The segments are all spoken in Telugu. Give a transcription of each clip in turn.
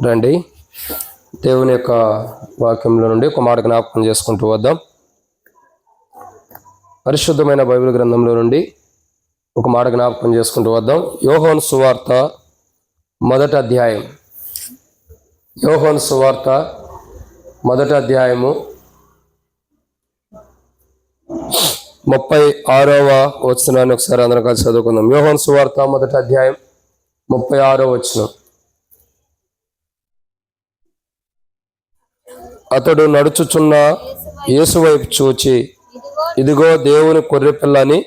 రండి, దేవుని యొక్క వాక్యంలో నుండి ఒక మాట జ్ఞాపకం చేసుకుంటూ వద్దాం. పరిశుద్ధమైన బైబిల్ గ్రంథంలో నుండి ఒక మాట జ్ఞాపకం చేసుకుంటూ వద్దాం. యోహాను సువార్త మొదటి అధ్యాయం. యోహాను సువార్త మొదటి అధ్యాయము 36వ వచనాన్ని ఒకసారి అందరం కలిసి చదువుకుందాం. యోహాను సువార్త మొదటి అధ్యాయం 36వ వచనం. అతడు నడుచుచున్న యేసు వైపు చూచి, ఇదిగో దేవుని గొర్రెపిల్ల అని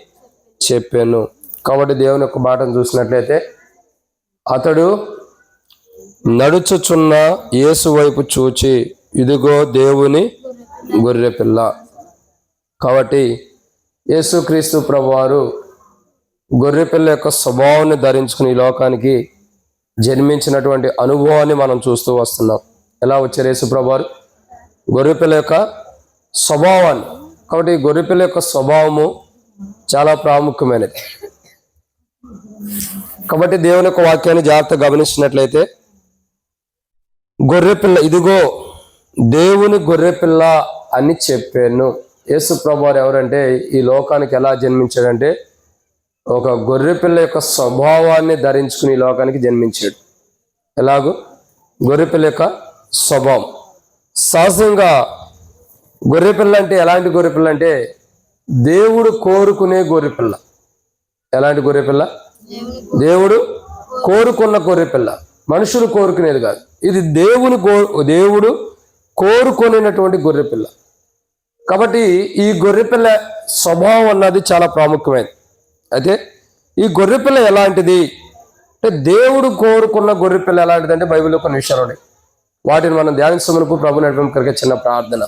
చెప్పాను. కాబట్టి దేవుని యొక్క మాటను చూసినట్లయితే, అతడు నడుచుచున్న యేసు వైపు చూచి, ఇదిగో దేవుని గొర్రెపిల్ల. కాబట్టి యేసుక్రీస్తు ప్రభువారు గొర్రెపిల్ల యొక్క స్వభావాన్ని ధరించుకుని ఈ లోకానికి జన్మించినటువంటి అనుభవాన్ని మనం చూస్తూ వస్తున్నాం. ఎలా వచ్చారు యేసు ప్రభువారు? గొర్రెపిల్ల యొక్క స్వభావాన్ని. కాబట్టి గొర్రెపిల్ల యొక్క స్వభావము చాలా ప్రాముఖ్యమైనది. కాబట్టి దేవుని యొక్క వాక్యాన్ని జాగ్రత్తగా గమనించినట్లయితే, గొర్రెపిల్ల, ఇదిగో దేవుని గొర్రెపిల్ల అని చెప్పాను. యేసు ప్రభువారు ఎవరంటే, ఈ లోకానికి ఎలా జన్మించాడంటే, ఒక గొర్రెపిల్ల యొక్క స్వభావాన్ని ధరించుకుని ఈ లోకానికి జన్మించాడు. ఎలాగూ గొర్రెపిల్ల యొక్క స్వభావం. సహజంగా గొర్రెపిల్ల అంటే ఎలాంటి గొర్రెపిల్ల అంటే, దేవుడు కోరుకునే గొర్రెపిల్ల. ఎలాంటి గొర్రెపిల్ల? దేవుడు కోరుకున్న గొర్రెపిల్ల, మనుషులు కోరుకునేది కాదు. ఇది దేవుడు కోరుకునేటువంటి గొర్రెపిల్ల. కాబట్టి ఈ గొర్రెపిల్ల స్వభావం అన్నది చాలా ప్రాముఖ్యమైనది. అయితే ఈ గొర్రెపిల్ల ఎలాంటిది అంటే, దేవుడు కోరుకున్న గొర్రెపిల్ల ఎలాంటిది అంటే, బైబిల్లో కొన్ని విషయాలు ఉన్నాయి. వాటిని మనం ధ్యానించమనుకు ప్రభు నడిపే చిన్న ప్రార్థన.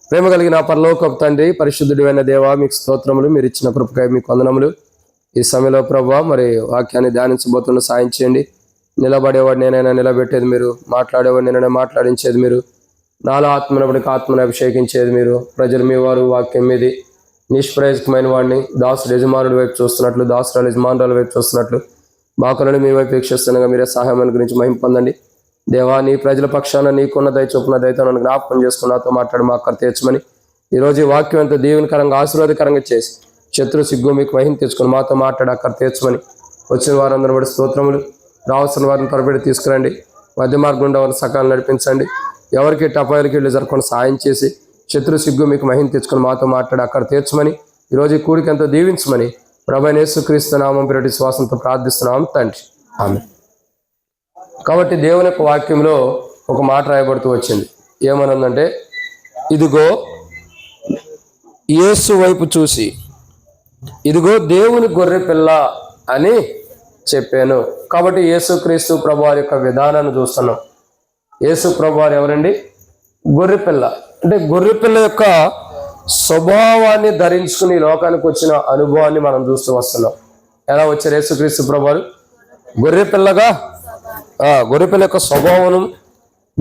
ప్రేమ కలిగిన పరలోకపు తండ్రి, పరిశుద్ధుడైన దేవా, మీకు స్తోత్రములు. మీరు ఇచ్చిన కృపకై మీకు వందనములు. ఈ సమయంలో ప్రభు మరి వాక్యాన్ని ధ్యానించబోతున్న సాయం చేయండి. నిలబడేవాడు నేనైనా నిలబెట్టేది మీరు, మాట్లాడేవాడు నేనైనా మాట్లాడించేది మీరు, నాలో ఆత్మనబడికి ఆత్మను అభిషేకించేది మీరు. ప్రజలు మీ వారు వాక్యం మీది నిష్ప్రయోజకమైన వాడిని దాసుడు యజమానుడి వైపు చూస్తున్నట్లు, దాసురాలు యజమానురాల వైపు చూస్తున్నట్లు మా కొనని మీ వైపు వీక్షిస్తుండగా మీరే సహాయం గురించి మహిమ పొందండి. దేవా, నీ ప్రజల పక్షాన నీకున్న దయ చొప్పున దయతో నన్ను జ్ఞాపకం చేసుకుని నాతో మాట్లాడి మా అక్కర తీర్చమని, ఈరోజు ఈ వాక్యం ఎంతో దీవెనకరంగా ఆశీర్వాదకరంగా చేసి శత్రు సిగ్గు మీకు మహిమ తెచ్చుకొని మాతో మాట్లాడి అక్కర తీర్చమని, వచ్చిన వారందరూ బట్టి స్తోత్రములు. రావాల్సిన వారిని త్వరపెట్టి తీసుకురండి. మధ్య మార్గం గుండా వారిని సకాలం నడిపించండి. ఎవరికి టపాయిలకి వెళ్ళి జరగకుండా సాయం చేసి శత్రు సిగ్గు మీకు మహిమ తెచ్చుకొని మాతో మాట్లాడి అక్కడ తీర్చమని, ఈరోజు ఈ కూడికి ఎంతో దీవించమని ప్రభువైన యేసుక్రీస్తు నామం పేరిట విశ్వాసంతో ప్రార్థిస్తున్నాం తండ్రి, ఆమేన్. కాబట్టి దేవుని యొక్క వాక్యంలో ఒక మాట రాయబడుతూ వచ్చింది. ఏమనుందంటే, ఇదిగో యేసు వైపు చూసి, ఇదిగో దేవుని గొర్రెపిల్ల అని చెప్పాను. కాబట్టి యేసుక్రీస్తు ప్రభువారి యొక్క విధానాన్ని చూస్తున్నాం. యేసు ప్రభువారు ఎవరండి? గొర్రెపిల్ల. అంటే గొర్రెపిల్ల యొక్క స్వభావాన్ని ధరించుకుని లోకానికి వచ్చిన అనుభవాన్ని మనం చూస్తూ వస్తున్నాం. ఎలా వచ్చారు యేసుక్రీస్తు ప్రభువారు? గొర్రెపిల్లగా, గొర్రెపిల్ల యొక్క స్వభావం,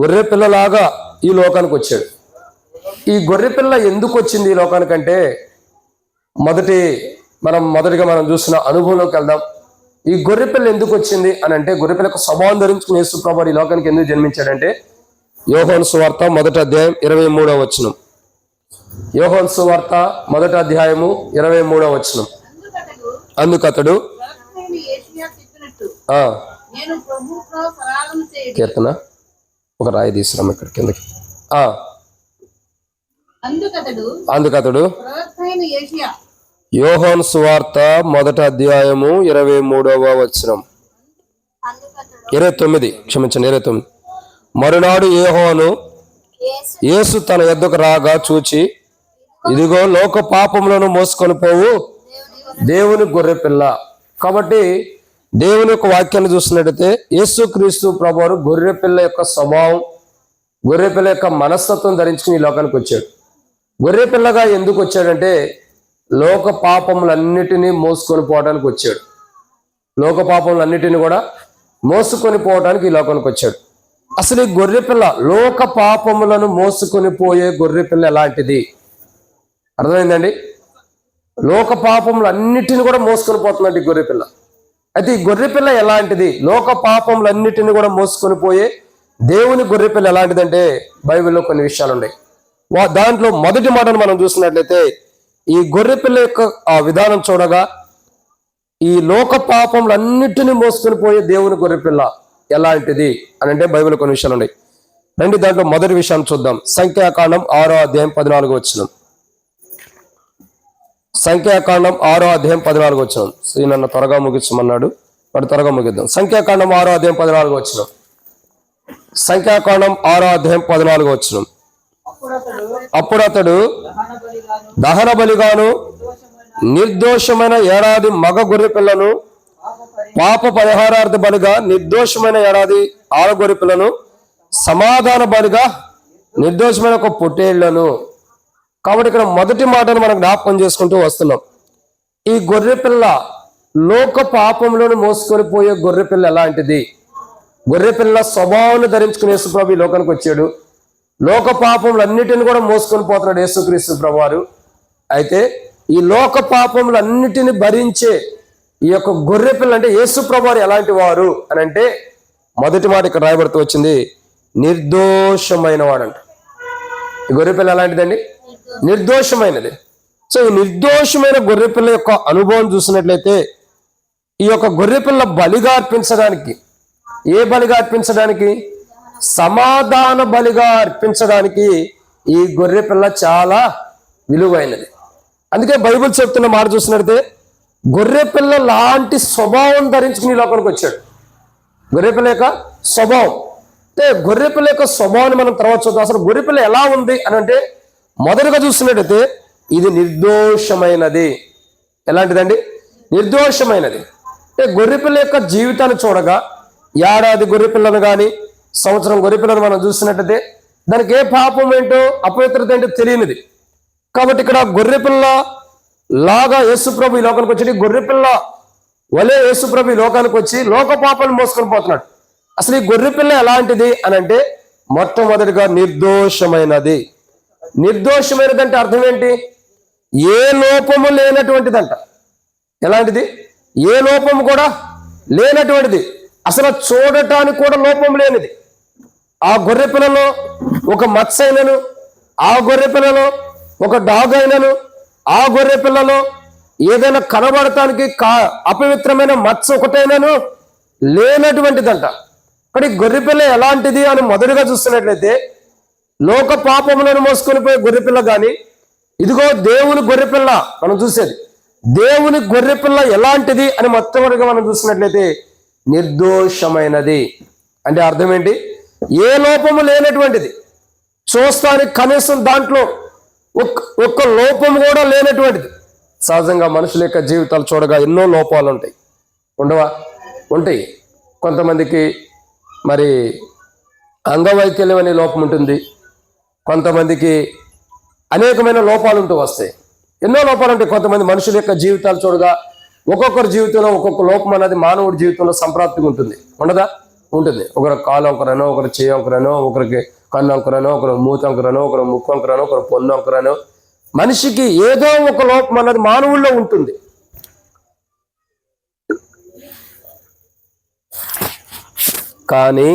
గొర్రెపిల్లలాగా ఈ లోకానికి వచ్చాడు. ఈ గొర్రెపిల్ల ఎందుకు వచ్చింది ఈ లోకానికంటే, మొదటిగా మనం చూసిన అనుభవంలోకి వెళ్దాం. ఈ గొర్రెపిల్ల ఎందుకు వచ్చింది అని అంటే, గొర్రెపిల్ల యొక్క స్వభావం ధరించుకుని యేసు ప్రభువారు ఈ లోకానికి ఎందుకు జన్మించాడంటే, యోహాను సువార్త మొదటి అధ్యాయం 23వ వచనం. యోహాను సువార్త మొదటి అధ్యాయము 23వ వచనం. అందుకతడు కీర్తన ఒక రాయి తీసుకురాం ఇక్కడ కిందకి. అందుకతడు యోహాను సువార్త మొదటి అధ్యాయము 23వ వచనం, 29 క్షమించండి, 29. మరునాడు యోహాను యేసు తన యొద్దకు రాగా చూచి, ఇదిగో లోక పాపములను మోసుకొని పోవు దేవుని గొర్రెపిల్ల. కాబట్టి దేవుని యొక్క వాక్యాన్ని చూస్తున్నట్టయితే, యేసుక్రీస్తు ప్రభువారు గొర్రెపిల్ల యొక్క స్వభావం, గొర్రెపిల్ల యొక్క మనస్తత్వం ధరించుకుని ఈ లోకానికి వచ్చాడు. గొర్రెపిల్లగా ఎందుకు వచ్చాడంటే, లోక పాపములన్నిటినీ మోసుకొని పోవడానికి వచ్చాడు. లోక పాపములన్నిటినీ కూడా మోసుకొని పోవడానికి ఈ లోకానికి వచ్చాడు. అసలు ఈ గొర్రెపిల్ల, లోక పాపములను మోసుకొని పోయే గొర్రెపిల్ల ఎలాంటిది? అర్థమైందండి? లోక పాపములు అన్నిటిని కూడా మోసుకొని పోతున్నట్టు ఈ గొర్రెపిల్ల. అయితే ఈ గొర్రెపిల్ల ఎలాంటిది? లోక పాపములన్నిటిని కూడా మోసుకొని పోయే దేవుని గొర్రెపిల్ల ఎలాంటిదంటే బైబిల్లో కొన్ని విషయాలు ఉన్నాయి. దాంట్లో మొదటి మాటను మనం చూసినట్లయితే ఈ గొర్రెపిల్ల యొక్క ఆ విధానం చూడగా ఈ లోక పాపములన్నిటిని మోసుకొని పోయే దేవుని గొర్రెపిల్ల ఎలాంటిది అని అంటే బైబిల్ కొన్ని విషయాలు ఉన్నాయి. రండి దాంట్లో మొదటి విషయాన్ని చూద్దాం. సంఖ్యాకాండం 6వ అధ్యాయం 14వ వచనం. సంఖ్యాకాండం 6వ అధ్యాయం 14వ వచనం. నన్ను త్వరగా ముగించమన్నాడు, వాడు త్వరగా ముగిద్దాం. సంఖ్యాకాండం 6వ అధ్యాయం 14వ వచనం. సంఖ్యాకాండం 6వ అధ్యాయం 14వ వచనం. అప్పుడు అతడు దహన బలిగాను నిర్దోషమైన ఏడాది మగ గొర్రె పిల్లను, పాప పరిహారార్థ బలిగా నిర్దోషమైన ఏడాది ఆడ గొర్రె పిల్లను, సమాధాన బలిగా నిర్దోషమైన ఒక పొట్టేళ్లను. కాబట్టి ఇక్కడ మొదటి మాటను మనం జ్ఞాపకం చేసుకుంటూ వస్తున్నాం. ఈ గొర్రెపిల్ల లోక పాపంలోని మోసుకొని పోయే గొర్రెపిల్ల ఎలాంటిది? గొర్రెపిల్ల స్వభావాన్ని ధరించుకుని యేసుప్రభు ఈ లోకానికి వచ్చాడు. లోక పాపములన్నిటిని కూడా మోసుకొని పోతున్నాడు యేసుక్రీస్తు ప్రభువారు. అయితే ఈ లోక పాపములన్నిటిని భరించే ఈ యొక్క గొర్రెపిల్ల అంటే యేసుప్రభువారు ఎలాంటి వారు అని అంటే మొదటి మాట ఇక్కడ రాయబడుతూ వచ్చింది, నిర్దోషమైన వాడంట. ఈ గొర్రెపిల్ల ఎలాంటిదండి? నిర్దోషమైనది. సో ఈ నిర్దోషమైన గొర్రెపిల్ల యొక్క అనుభవం చూసినట్లయితే ఈ యొక్క గొర్రెపిల్ల బలిగా అర్పించడానికి, ఏ బలిగా అర్పించడానికి? సమాధాన బలిగా అర్పించడానికి ఈ గొర్రెపిల్ల చాలా విలువైనది. అందుకే బైబిల్ చెప్తున్న మాట చూసినట్లయితే గొర్రెపిల్ల లాంటి స్వభావం ధరించుకుని ఈ లోకానికి వచ్చాడు. గొర్రెపిల్ల యొక్క స్వభావం అంటే గొర్రెపిల్ల యొక్క స్వభావాన్ని మనం తర్వాత చూద్దాం. అసలు గొర్రెపిల్ల ఎలా ఉంది అని అంటే మొదటగా చూసినట్టయితే ఇది నిర్దోషమైనది. ఎలాంటిదండి? నిర్దోషమైనది. అంటే గొర్రెపిల్ల యొక్క జీవితాన్ని చూడగా ఏడాది గొర్రెపిల్లను కానీ సంవత్సరం గొర్రెపిల్లను మనం చూసినట్టయితే దానికి ఏ పాపం ఏంటో అపవిత్రత ఏంటో తెలియనిది. కాబట్టి ఇక్కడ గొర్రెపిల్ల లాగా యేసుప్రభు ఈ లోకానికి వచ్చి గొర్రెపిల్ల వలే యేసుప్రభు ఈ లోకానికి వచ్చి లోక పాపాలను మోసుకొని పోతున్నాడు. అసలు ఈ గొర్రెపిల్ల ఎలాంటిది అని అంటే మొట్టమొదటిగా నిర్దోషమైనది. నిర్దోషమైనది అంటే అర్థం ఏంటి? ఏ లోపము లేనటువంటిదంట. ఎలాంటిది? ఏ లోపము కూడా లేనటువంటిది. అసలు చూడటానికి కూడా లోపం లేనిది. ఆ గొర్రె పిల్లలో ఒక మచ్చ అయినను, ఆ గొర్రె పిల్లలో ఒక డాగ్ అయినను, ఆ గొర్రె పిల్లలో ఏదైనా కనబడటానికి అపవిత్రమైన మచ్చ ఒకటైనను లేనటువంటిదంట. కానీ గొర్రె పిల్ల ఎలాంటిది అని మొదటిగా చూస్తున్నట్లయితే లోక పాపములను మోసుకొని పోయే గొర్రెపిల్ల కానీ, ఇదిగో దేవుని గొర్రెపిల్ల మనం చూసేది. దేవుని గొర్రెపిల్ల ఎలాంటిది అని మొట్టమొదటిగా మనం చూసినట్లయితే నిర్దోషమైనది. అంటే అర్థం ఏంటి? ఏ లోపము లేనటువంటిది. చూస్తానికి కనీసం దాంట్లో ఒక్క లోపం కూడా లేనటువంటిది. సహజంగా మనుషుల యొక్క జీవితాలు చూడగా ఎన్నో లోపాలు ఉంటాయి. ఉండవా? ఉంటాయి. కొంతమందికి మరి అంగవైకల్యం అనే లోపం ఉంటుంది. కొంతమందికి అనేకమైన లోపాలు ఉంటూ వస్తాయి. ఎన్నో లోపాలు ఉంటాయి. కొంతమంది మనుషుల యొక్క జీవితాలు చూడగా ఒక్కొక్కరి జీవితంలో ఒక్కొక్క లోపం అనేది మానవుడి జీవితంలో సంప్రాప్తిగా ఉంటుంది. ఉండదా? ఉంటుంది. ఒకరు కాలు వంకరనో, ఒకరు చేయి వంకరనో, ఒకరికి కన్ను వంకరనో, ఒకరు మూతి వంకరనో, ఒకరు ముక్కు వంకరనో, ఒకరు పొన్ను వంకరనో, మనిషికి ఏదో ఒక లోపం అన్నది మానవుల్లో ఉంటుంది. కానీ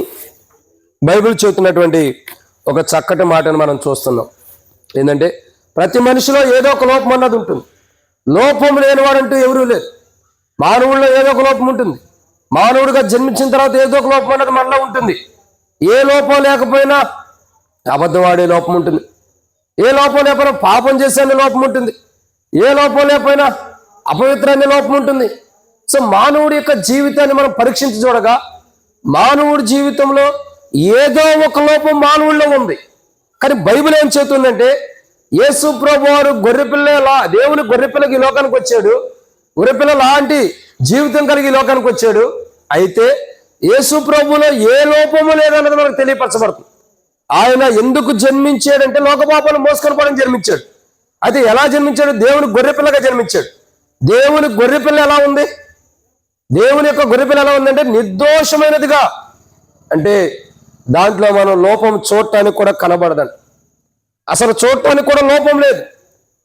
బైబిల్ చెబుతున్నటువంటి ఒక చక్కటి మాటను మనం చూస్తున్నాం. ఏంటంటే ప్రతి మనిషిలో ఏదో ఒక లోపం అన్నది ఉంటుంది. లోపం లేనివాడంటూ ఎవరూ లేరు. మానవుల్లో ఏదో ఒక లోపం ఉంటుంది. మానవుడిగా జన్మించిన తర్వాత ఏదో ఒక లోపం అన్నది మనలో ఉంటుంది. ఏ లోపం లేకపోయినా అబద్ధవాడే లోపం ఉంటుంది. ఏ లోపం లేకపోయినా పాపం చేసే లోపం ఉంటుంది. ఏ లోపం లేకపోయినా అపవిత్రాన్ని లోపం ఉంటుంది. సో మానవుడి యొక్క జీవితాన్ని మనం పరీక్షించి చూడగా మానవుడి జీవితంలో ఏదో ఒక లోపం మానవుల్లో ఉంది. కానీ బైబిల్ ఏం చెబుతుందంటే యేసు ప్రభువారు గొర్రెపిల్ల దేవుని గొర్రెపిల్లకి ఈ లోకానికి వచ్చాడు. గొర్రెపిల్ల లాంటి జీవితం కలిగి ఈ లోకానికి వచ్చాడు. అయితే యేసు ప్రభువులో ఏ లోపము లేదన్నది మనకు తెలియపరచబడుతుంది. ఆయన ఎందుకు జన్మించాడంటే లోకపాపాలను మోసుకొని పోవడం జన్మించాడు. అయితే ఎలా జన్మించాడు? దేవుని గొర్రెపిల్లగా జన్మించాడు. దేవుని గొర్రెపిల్ల ఎలా ఉంది? దేవుని యొక్క గొర్రెపిల్ల ఎలా ఉందంటే నిర్దోషమైనదిగా. అంటే దాంట్లో మనం లోపం చూడటానికి కూడా కనబడదండి. అసలు చూడటానికి కూడా లోపం లేదు.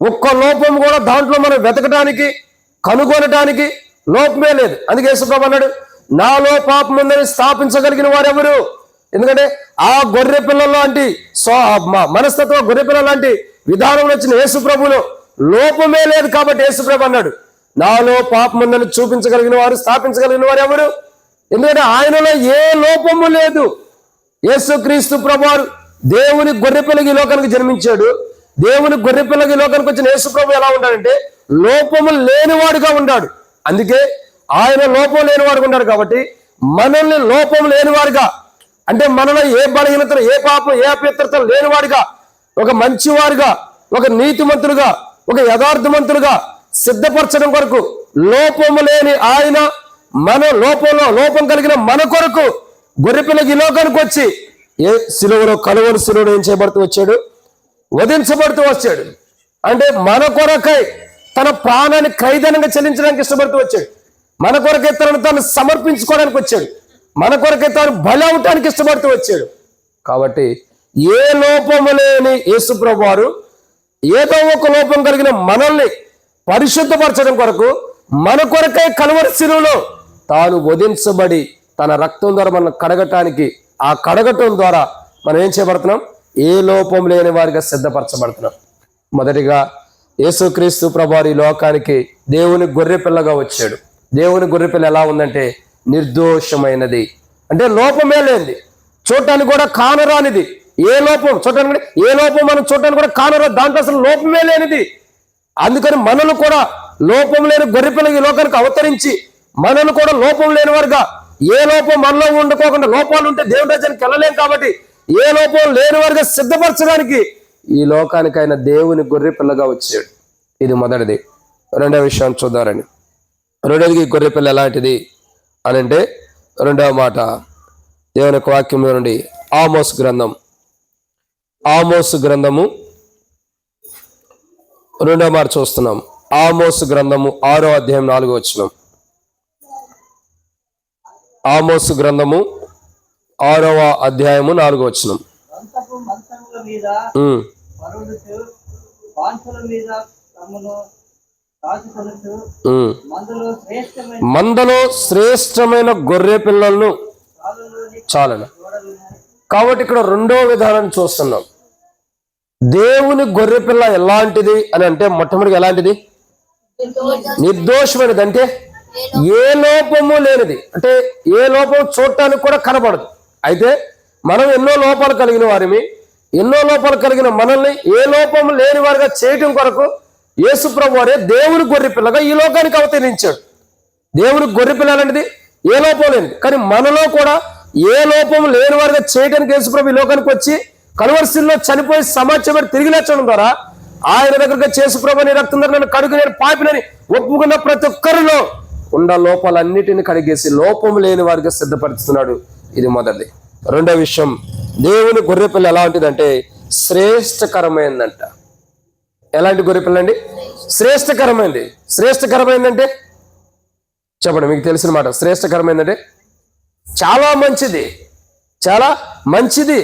ఒక్క లోపం కూడా దాంట్లో మనం వెతకటానికి, కనుగొనటానికి లోపమే లేదు. అందుకే యేసుప్రభు అన్నాడు, నాలో పాపం ఉందని స్థాపించగలిగిన వారు ఎవరు? ఎందుకంటే ఆ గొర్రె పిల్లల లాంటి మనస్తత్వం, గొర్రె పిల్లల లాంటి విధానంలో వచ్చిన యేసుప్రభులో లోపమే లేదు. కాబట్టి యేసుప్రభు అన్నాడు, నాలో పాపం ఉందని చూపించగలిగిన వారు, స్థాపించగలిగిన వారు ఎవరు? ఎందుకంటే ఆయనలో ఏ లోపము లేదు. యేసుక్రీస్తు ప్రభువారు దేవుని గొర్రెపిల్లకి లోకానికి జన్మించాడు. దేవుని గొర్రెపిల్లకి లోకానికి వచ్చిన యేసుప్రభు ఎలా ఉన్నాడంటే లోపము లేనివాడుగా ఉన్నాడు. అందుకే ఆయన లోపం లేనివాడుగా ఉన్నాడు. కాబట్టి మనల్ని లోపం లేనివాడుగా, అంటే మనలో ఏ బలహీనతలు, ఏ పాపం, ఏ అపవిత్రతలు లేనివాడుగా, ఒక మంచివాడుగా, ఒక నీతిమంతులుగా, ఒక యథార్థమంతులుగా సిద్ధపరచడం కొరకు లోపము లేని ఆయన మన లోపం కలిగిన మన కొరకు గొర్రెపిల్లకి లోకానికి వచ్చి ఏ సిలువలో, కలువరి సిలువలో ఏం చేయబడుతూ వచ్చాడు? వధించబడుతూ వచ్చాడు. అంటే మన కొరకై తన ప్రాణాన్ని ఖైదనంగా చెల్లించడానికి ఇష్టపడుతూ వచ్చాడు. మన కొరకై తను సమర్పించుకోవడానికి వచ్చాడు. మన కొరకై తాను బలి అవటానికి ఇష్టపడుతూ వచ్చాడు. కాబట్టి ఏ లోపము లేని యేసుప్రభు వారు ఏదో ఒక లోపం కలిగిన మనల్ని పరిశుద్ధపరచడం కొరకు మన కొరకై కలువరి శిలువలో తాను వధించబడి తన రక్తం ద్వారా మనం కడగటానికి, ఆ కడగటం ద్వారా మనం ఏం చేయబడుతున్నాం? ఏ లోపం లేని వారిగా సిద్ధపరచబడుతున్నాం. మొదటిగా యేసుక్రీస్తు ప్రభువారు ఈ లోకానికి దేవుని గొర్రెపిల్లగా వచ్చాడు. దేవుని గొర్రెపిల్ల ఎలా ఉందంటే నిర్దోషమైనది, అంటే లోపమే లేనిది, చూడటానికి కూడా కానరానిది. ఏ లోపం చూడటానికి, ఏ లోపం మనం చూడటానికి కూడా కానరా, దాంట్లో అసలు లోపమే లేనిది. అందుకని మనల్ని కూడా లోపం లేని గొర్రెపిల్లకి లోకానికి అవతరించి మనల్ని కూడా లోపం లేని వారుగా, ఏ లోపం మనలో ఉండుకోకుండా, లోపాలు ఉంటే దేవుడి రాజ్యానికి వెళ్ళలేం కాబట్టి ఏ లోపం లేని వారుగా సిద్ధపరచడానికి ఈ లోకానికి ఆయన దేవుని గొర్రెపిల్లగా వచ్చాడు. ఇది మొదటిది. రెండవ విషయాన్ని చూద్దారండి. రెండవది గొర్రెపిల్ల ఎలాంటిది అని అంటే, రెండవ మాట దేవుని యొక్క వాక్యంలో నుండి ఆమోసు గ్రంథము రెండవ మాట చూస్తున్నాం. ఆమోసు గ్రంథము 6వ అధ్యాయం 4వ వచనం. ఆమోసు గ్రంథము 6వ అధ్యాయము 4వ వచనం. మందలో శ్రేష్టమైన గొర్రె పిల్లలను చాలను. కాబట్టి ఇక్కడ రెండో విధానాన్ని చూస్తున్నాం. దేవుని గొర్రెపిల్ల ఎలాంటిది అని అంటే, మొట్టమొదటి ఎలాంటిది? నిర్దోషమైనది, అంటే ఏ లోపము లేనిది, అంటే ఏ లోపం చూడటానికి కూడా కనబడదు. అయితే మనం ఎన్నో లోపాలు కలిగిన వారిని, ఎన్నో లోపాలు కలిగిన మనల్ని ఏ లోపము లేని వారిగా చేయటం కొరకు యేసుప్రభు వారే దేవుని గొర్రెపిల్లగా ఈ లోకానికి అవతరించాడు. దేవుని గొర్రెపిల్ల అలాంటిది, ఏ లోపం లేనిది. కానీ మనలో కూడా ఏ లోపం లేని వారిగా చేయడానికి యేసుప్రభు ఈ లోకానికి వచ్చి కలువరిశిల్లో చనిపోయి సమాచారం తిరిగి లేచడం ద్వారా ఆయన దగ్గరగా యేసుప్రభు నీ రక్తం ద్వారా నన్ను కడుగు, నేను పాపినని ఒప్పుకున్న ప్రతి ఒక్కరిలో ఉన్న లోపాలన్నిటిని కడిగేసి లోపం లేని వారిగా సిద్ధపరుస్తున్నాడు. ఇది మొదటిది. రెండో విషయం, దేవుని గొర్రెపిల్ల ఎలా ఉంటుందంటే శ్రేష్టకరమైందంట. ఎలాంటి గొర్రెపిల్ల అండి? శ్రేష్టకరమైంది. శ్రేష్టకరమైందంటే చెప్పండి, మీకు తెలిసిన మాట. శ్రేష్టకరమైందంటే చాలా మంచిది, చాలా మంచిది.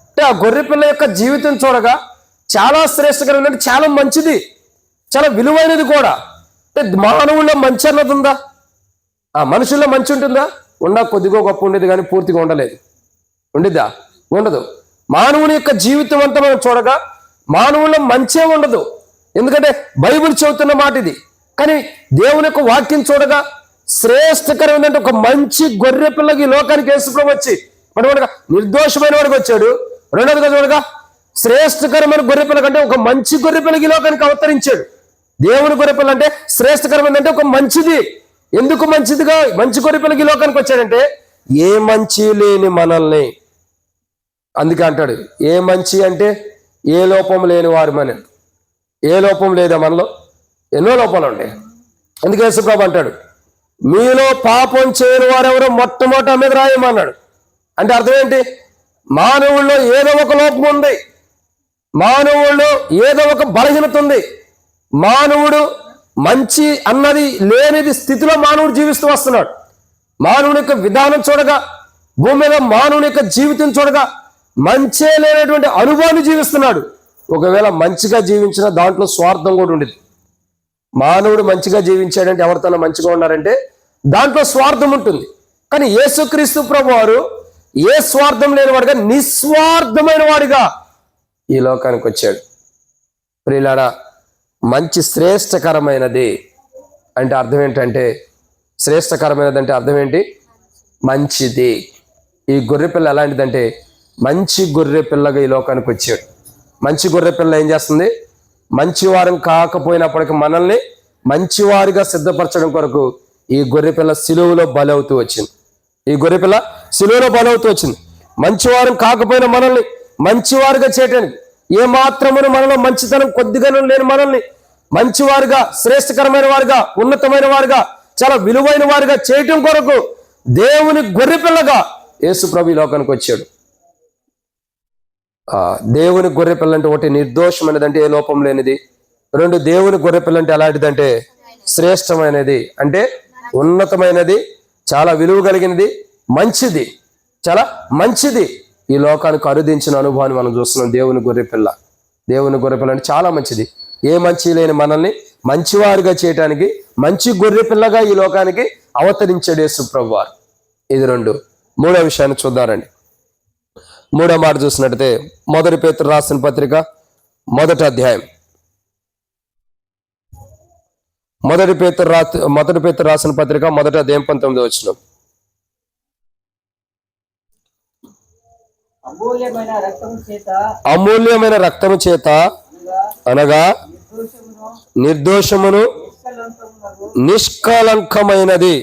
అంటే ఆ గొర్రెపిల్ల యొక్క జీవితం చూడగా చాలా శ్రేష్టకరమైనది, చాలా మంచిది, చాలా విలువైనది కూడా. అంటే మానవుల్లో మంచి అన్నది ఉందా? ఆ మనుషుల్లో మంచి ఉంటుందా? కొద్దిగా గొప్ప ఉండేది కానీ పూర్తిగా ఉండలేదు. ఉండిద్దా? ఉండదు. మానవుని యొక్క జీవితం అంతా మనం చూడగా మానవుల్లో మంచే ఉండదు. ఎందుకంటే బైబిల్ చెబుతున్న మాట ఇది. కానీ దేవుని యొక్క వాక్యం చూడగా శ్రేష్టకరమైనటువంటి ఒక మంచి గొర్రె పిల్లకి ఈ లోకానికి యేసుప్రభు వచ్చి మనగా నిర్దోషమైన వాడికి వచ్చాడు. రెండోదిగా చూడగా శ్రేష్టకరమైన గొర్రె పిల్ల కంటే ఒక మంచి గొర్రె పిల్లకి ఈ లోకానికి అవతరించాడు. దేవుని గొర్రె పిల్ల అంటే శ్రేష్టకరమైనదంటే ఒక మంచిది. ఎందుకు మంచిదిగా మంచి గొర్రె పిల్లకి ఈ లోకానికి వచ్చాడంటే ఏ మంచి లేని మనల్ని, అందుకే అంటాడు ఏ మంచి అంటే ఏ లోపం లేని వారు. మన ఏ లోపం లేదా మనలో? ఎన్నో లోపాలు ఉంటాయి. అందుకే యేసుప్రభు అంటాడు మీలో పాపం చేయని వారెవరో మొట్టమొదట మీద రాయమన్నాడు. అంటే అర్థం ఏంటి? మానవుల్లో ఏదో ఒక లోపం ఉంది, మానవుల్లో ఏదో ఒక బలహీనత ఉంది. మానవుడు మంచి అన్నది లేనిది స్థితిలో మానవుడు జీవిస్తూ వస్తున్నాడు. మానవుని యొక్క విధానం చూడగా, భూమి మీద మానవుని యొక్క జీవితం చూడగా మంచే లేనటువంటి అనుభవాన్ని జీవిస్తున్నాడు. ఒకవేళ మంచిగా జీవించిన దాంట్లో స్వార్థం కూడా ఉండేది. మానవుడు మంచిగా జీవించాడంటే ఎవరితోనో మంచిగా ఉన్నారంటే దాంట్లో స్వార్థం ఉంటుంది. కానీ యేసుక్రీస్తు ప్రభువారు ఏ స్వార్థం లేనివాడుగా నిస్వార్థమైన వాడిగా ఈ లోకానికి వచ్చాడు. ప్రియులారా, మంచి శ్రేష్టకరమైనది అంటే అర్థం ఏంటంటే, శ్రేష్టకరమైనది అంటే అర్థం ఏంటి? మంచిది. ఈ గొర్రెపిల్ల ఎలాంటిదంటే మంచి గొర్రెపిల్లగా ఈ లోకానికి వచ్చాడు. మంచి గొర్రెపిల్ల ఏం చేస్తుంది? మంచివారం కాకపోయినప్పటికీ మనల్ని మంచివారిగా సిద్ధపరచడం కొరకు ఈ గొర్రెపిల్ల సిలువలో బలవుతూ వచ్చింది. ఈ గొర్రెపిల్ల సిలువలో బలవుతూ వచ్చింది. మంచివారం కాకపోయినా మనల్ని మంచివారుగా చేయటానికి, ఏ మాత్రమును మనలో మంచితనం కొద్దిగానూ లేని మనల్ని మంచివారుగా, శ్రేష్టకరమైన వారుగా, ఉన్నతమైన వారుగా, చాలా విలువైన వారుగా చేయటం కొరకు దేవుని గొర్రెపిల్లగా యేసు ప్రభు ఈ లోకానికి వచ్చాడు. దేవుని గొర్రెపిల్ల అంటే ఒకటి నిర్దోషమైనది అంటే ఏ లోపం లేనిది. రెండు, దేవుని గొర్రెపిల్ల అంటే ఎలాంటిదంటే శ్రేష్టమైనది అంటే ఉన్నతమైనది, చాలా విలువ కలిగినది, మంచిది, చాలా మంచిది. ఈ లోకానికి అరుదించిన అనుభవాన్ని మనం చూస్తున్నాం. దేవుని గొర్రెపిల్ల, దేవుని గొర్రెపిల్ల అంటే చాలా మంచిది. ఏ మంచి లేని మనల్ని మంచివారుగా చేయటానికి మంచి గొర్రెపిల్లగా ఈ లోకానికి అవతరించాడు యేసు ప్రభువారు. ఇది రెండు. మూడో విషయాన్ని చూద్దారండి. మూడో మాట చూసినట్టయితే మొదటి పేతురు రాసిన పత్రిక 1వ అధ్యాయం, మొదటి పేతురు రాసిన పత్రిక 1వ అధ్యాయం 19వ వచనం. అమూల్యమైన రక్తము చేత అనగా నిర్దోషమును నిష్కలంకమైనది,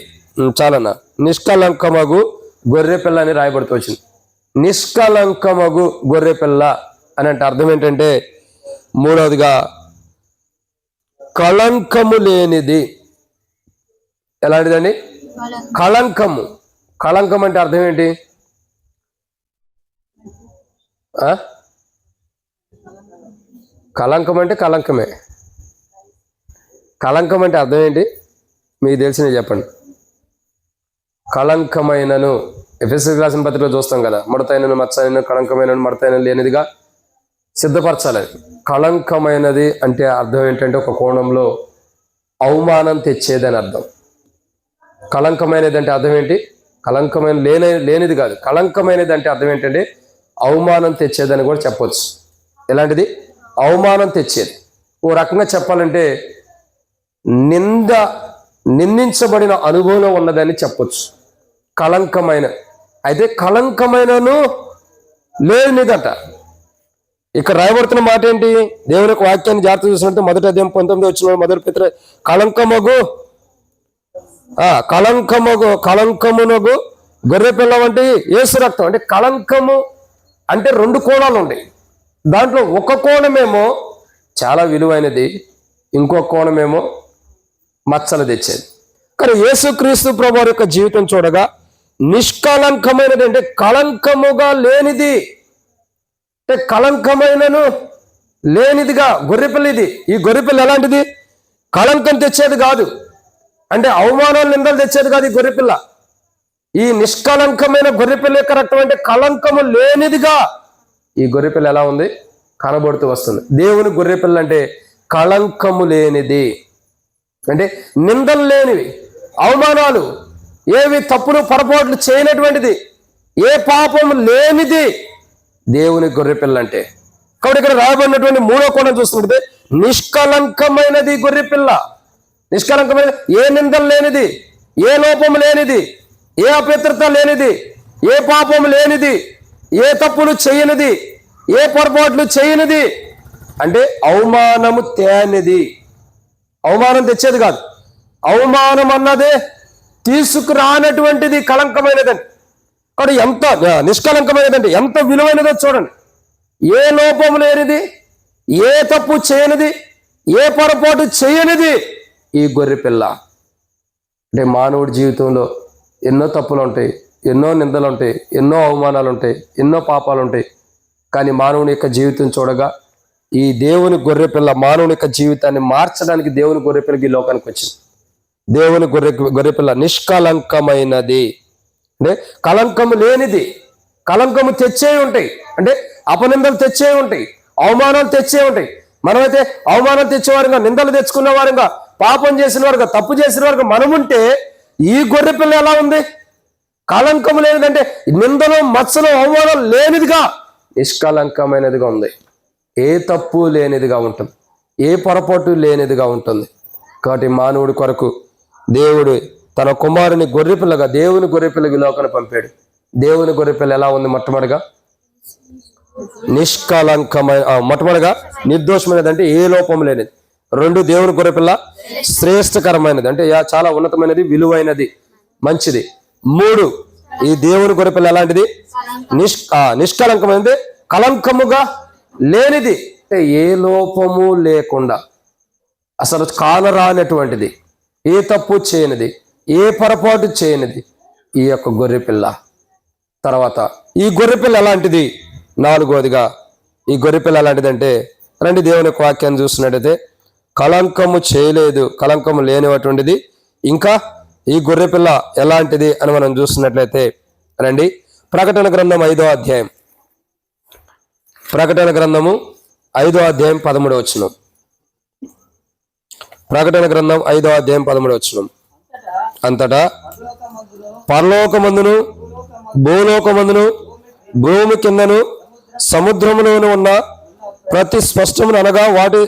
చాలన్నా, నిష్కలంకమగు గొర్రెపిల్ల అని రాయబడుతూ వచ్చింది. నిష్కలంకమగు గొర్రెపిల్ల అని అంటే అర్థం ఏంటంటే, మూడవదిగా కళంకము లేనిది. ఎలాంటిదండి? కళంకము. కళంకం అంటే అర్థం ఏంటి? కళంకం అంటే కళంకమే. కళంకం అంటే అర్థం ఏంటి మీకు తెలిసినవి చెప్పండి. కళంకమైనను ఎఫెసీయులకు రాసిన పత్రికలో చూస్తాం కదా, ముడతైనను మచ్చైనను కళంకమైనను మడతైనను లేనిదిగా సిద్ధపరచాలని. కళంకమైనది అంటే అర్థం ఏంటంటే ఒక కోణంలో అవమానం తెచ్చేదని అర్థం. కళంకమైనది అంటే అర్థం ఏంటి? కళంకమైన లేనిది కాదు. కళంకమైనది అంటే అర్థం ఏంటంటే అవమానం తెచ్చేదని కూడా చెప్పొచ్చు. ఎలాంటిది? అవమానం తెచ్చేది. ఓ రకంగా చెప్పాలంటే నిందించబడిన అనుభవంలో ఉన్నదని చెప్పొచ్చు. కళంకమైన అయితే కళంకమైనను లేనిదట. ఇక్కడ రాయబడుతున్న మాట ఏంటి? దేవుని యొక్క వాక్యాన్ని జాగ్రత్త చూసినట్టు 1వ అధ్యాయం 19వ వచనం, మొదటి పేతురు కళంకమునగు గొర్రెపిల్ల వంటి యేసు రక్తం. అంటే కళంకము అంటే రెండు కోణాలు ఉంటాయి. దాంట్లో ఒక కోణమేమో చాలా విలువైనది, ఇంకో కోణమేమో మచ్చలు తెచ్చేది. కానీ యేసుక్రీస్తు ప్రభువారి యొక్క జీవితం చూడగా నిష్కలంకమైనది అంటే కళంకముగా లేనిది, అంటే కళంకమైనను లేనిదిగా గొర్రెపిల్ల ఇది. ఈ గొర్రెపిల్ల ఎలాంటిది? కళంకం తెచ్చేది కాదు, అంటే అవమానాలు నిందలు తెచ్చేది కాదు ఈ గొర్రెపిల్ల. ఈ నిష్కలంకమైన గొర్రెపిల్ల యొక్క రక్తం అంటే కళంకము లేనిదిగా ఈ గొర్రెపిల్ల ఎలా ఉంది? కనబడుతూ వస్తుంది. దేవుని గొర్రెపిల్ల అంటే కళంకము లేనిది, అంటే నిందలు లేనివి, అవమానాలు, ఏవి తప్పులు పొరపాట్లు చేయనటువంటిది, ఏ పాపం లేనిది దేవుని గొర్రెపిల్ల అంటే. కాబట్టి ఇక్కడ రాయబడినటువంటి మూడో కోణం చూస్తుంటే నిష్కలంకమైనది గొర్రెపిల్ల. నిష్కలంకమైన, ఏ నిందలు లేనిది, ఏ లోపం లేనిది, ఏ అపవిత్రత లేనిది, ఏ పాపం లేనిది, ఏ తప్పులు చేయనిది, ఏ పొరపాట్లు చేయనిది, అంటే అవమానము తేనిది. అవమానం తెచ్చేది కాదు, అవమానం అన్నదే తీసుకురానటువంటిది కళంకమైనదండి. కాబట్టి ఎంత నిష్కలంకమైనదండి, ఎంత విలువైనదో చూడండి. ఏ లోపం లేనిది, ఏ తప్పు చేయనిది, ఏ పొరపాటు చేయనిది ఈ గొర్రెపిల్ల. అంటే మానవుడి జీవితంలో ఎన్నో తప్పులు ఉంటాయి, ఎన్నో నిందలు ఉంటాయి, ఎన్నో అవమానాలు ఉంటాయి, ఎన్నో పాపాలు ఉంటాయి. కానీ మానవుని యొక్క జీవితం చూడగా ఈ దేవుని గొర్రెపిల్ల మానవుని యొక్క జీవితాన్ని మార్చడానికి దేవుని గొర్రెపిల్లకి ఈ లోకానికి వచ్చింది. దేవుని గొర్రెపిల్ల నిష్కలంకమైనది అంటే కళంకము లేనిది. కళంకము తెచ్చే ఉంటాయి, అంటే అపనిందలు తెచ్చే ఉంటాయి, అవమానాలు తెచ్చే ఉంటాయి. మనమైతే అవమానం తెచ్చేవారుగా, నిందలు తెచ్చుకున్న వారుగా, పాపం చేసిన వారుగా, తప్పు చేసిన వారుగా మనముంటే ఈ గొర్రె పిల్ల ఎలా ఉంది? కళంకం లేనిదంటే నిందలు, మచ్చలు, అవమానం లేనిదిగా, నిష్కళంకమైనదిగా ఉంది. ఏ తప్పు లేనిదిగా ఉంటుంది, ఏ పొరపాటు లేనిదిగా ఉంటుంది. కాబట్టి మానవుడి కొరకు దేవుడు తన కుమారుని గొర్రెపిల్లగా, దేవుని గొర్రెపిల్లగా లోకాన్ని పంపాడు. దేవుని గొర్రెపిల్ల ఎలా ఉంది? మొట్టమొదటిగా నిష్కళంకమైన, మొట్టమొదటిగా నిర్దోషమైనది, అంటే ఏ లోపం లేనిది. 2, దేవుని గొర్రెపిల్ల శ్రేష్టకరమైనది, అంటే చాలా ఉన్నతమైనది, విలువైనది, మంచిది. 3, ఈ దేవుని గొర్రెపిల్ల ఎలాంటిది? నిష్కళంకమైనది, కళంకముగా లేనిది, అంటే ఏ లోపము లేకుండా, అసలు కానరానటువంటిది, ఏ తప్పు చేయనిది, ఏ పొరపాటు చేయనిది ఈ యొక్క గొర్రెపిల్ల. తర్వాత ఈ గొర్రెపిల్ల ఎలాంటిది? 4వదిగా ఈ గొర్రెపిల్ల ఎలాంటిదంటే, రండి దేవుని యొక్క వాక్యాన్ని చూస్తున్నట్టయితే, కళంకము చేయలేదు, కళంకము లేనిటువంటిది. ఇంకా ఈ గొర్రెపిల్ల ఎలాంటిది అని మనం చూస్తున్నట్లయితే రండి, ప్రకటన గ్రంథం 5వ అధ్యాయం, ప్రకటన గ్రంథము 5వ అధ్యాయం 13వ వచనం. ప్రకటన గ్రంథం 5వ అధ్యాయం 13వ వచనం. అంతటా పరలోకమందును భూలోకమందును భూమి కిందను సముద్రములోను ఉన్న ప్రతి స్పష్టమును, అనగా వాటి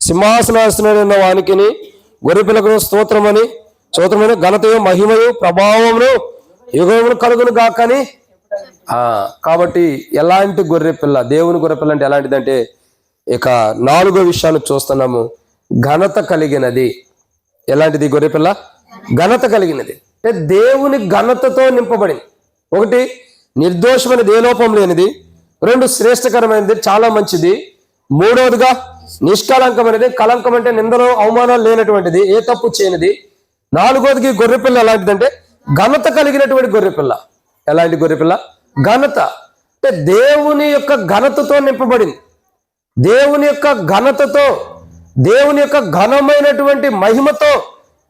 సింహాసనాసనున్న వానికిని గొర్రెపిల్లకు స్తోత్రమని ఘనతయు మహిమయు ప్రభావమును యుగమును కలుగును గాకని. కాబట్టి ఎలాంటి గొర్రెపిల్ల? దేవుని గొర్రెపిల్ల అంటే ఎలాంటిదంటే, ఇక 4వ విషయాన్ని చూస్తున్నాము, ఘనత కలిగినది. ఎలాంటిది గొర్రెపిల్ల? ఘనత కలిగినది, అంటే దేవుని ఘనతతో నింపబడింది. 1, నిర్దోషమైనది, ఏ లోపం లేనిది. 2, శ్రేష్టకరమైనది, చాలా మంచిది. 3వదిగా నిష్కళంకమైనది, కళంకం అంటే నిందలు, అవమానాలు లేనటువంటిది, ఏ తప్పు చేయనిది. 4వదికి గొర్రెపిల్ల ఎలాంటిదంటే ఘనత కలిగినటువంటి గొర్రెపిల్ల. ఎలాంటి గొర్రెపిల్ల? ఘనత, అంటే దేవుని యొక్క ఘనతతో నింపబడింది. దేవుని యొక్క ఘనతతో, దేవుని యొక్క ఘనమైనటువంటి మహిమతో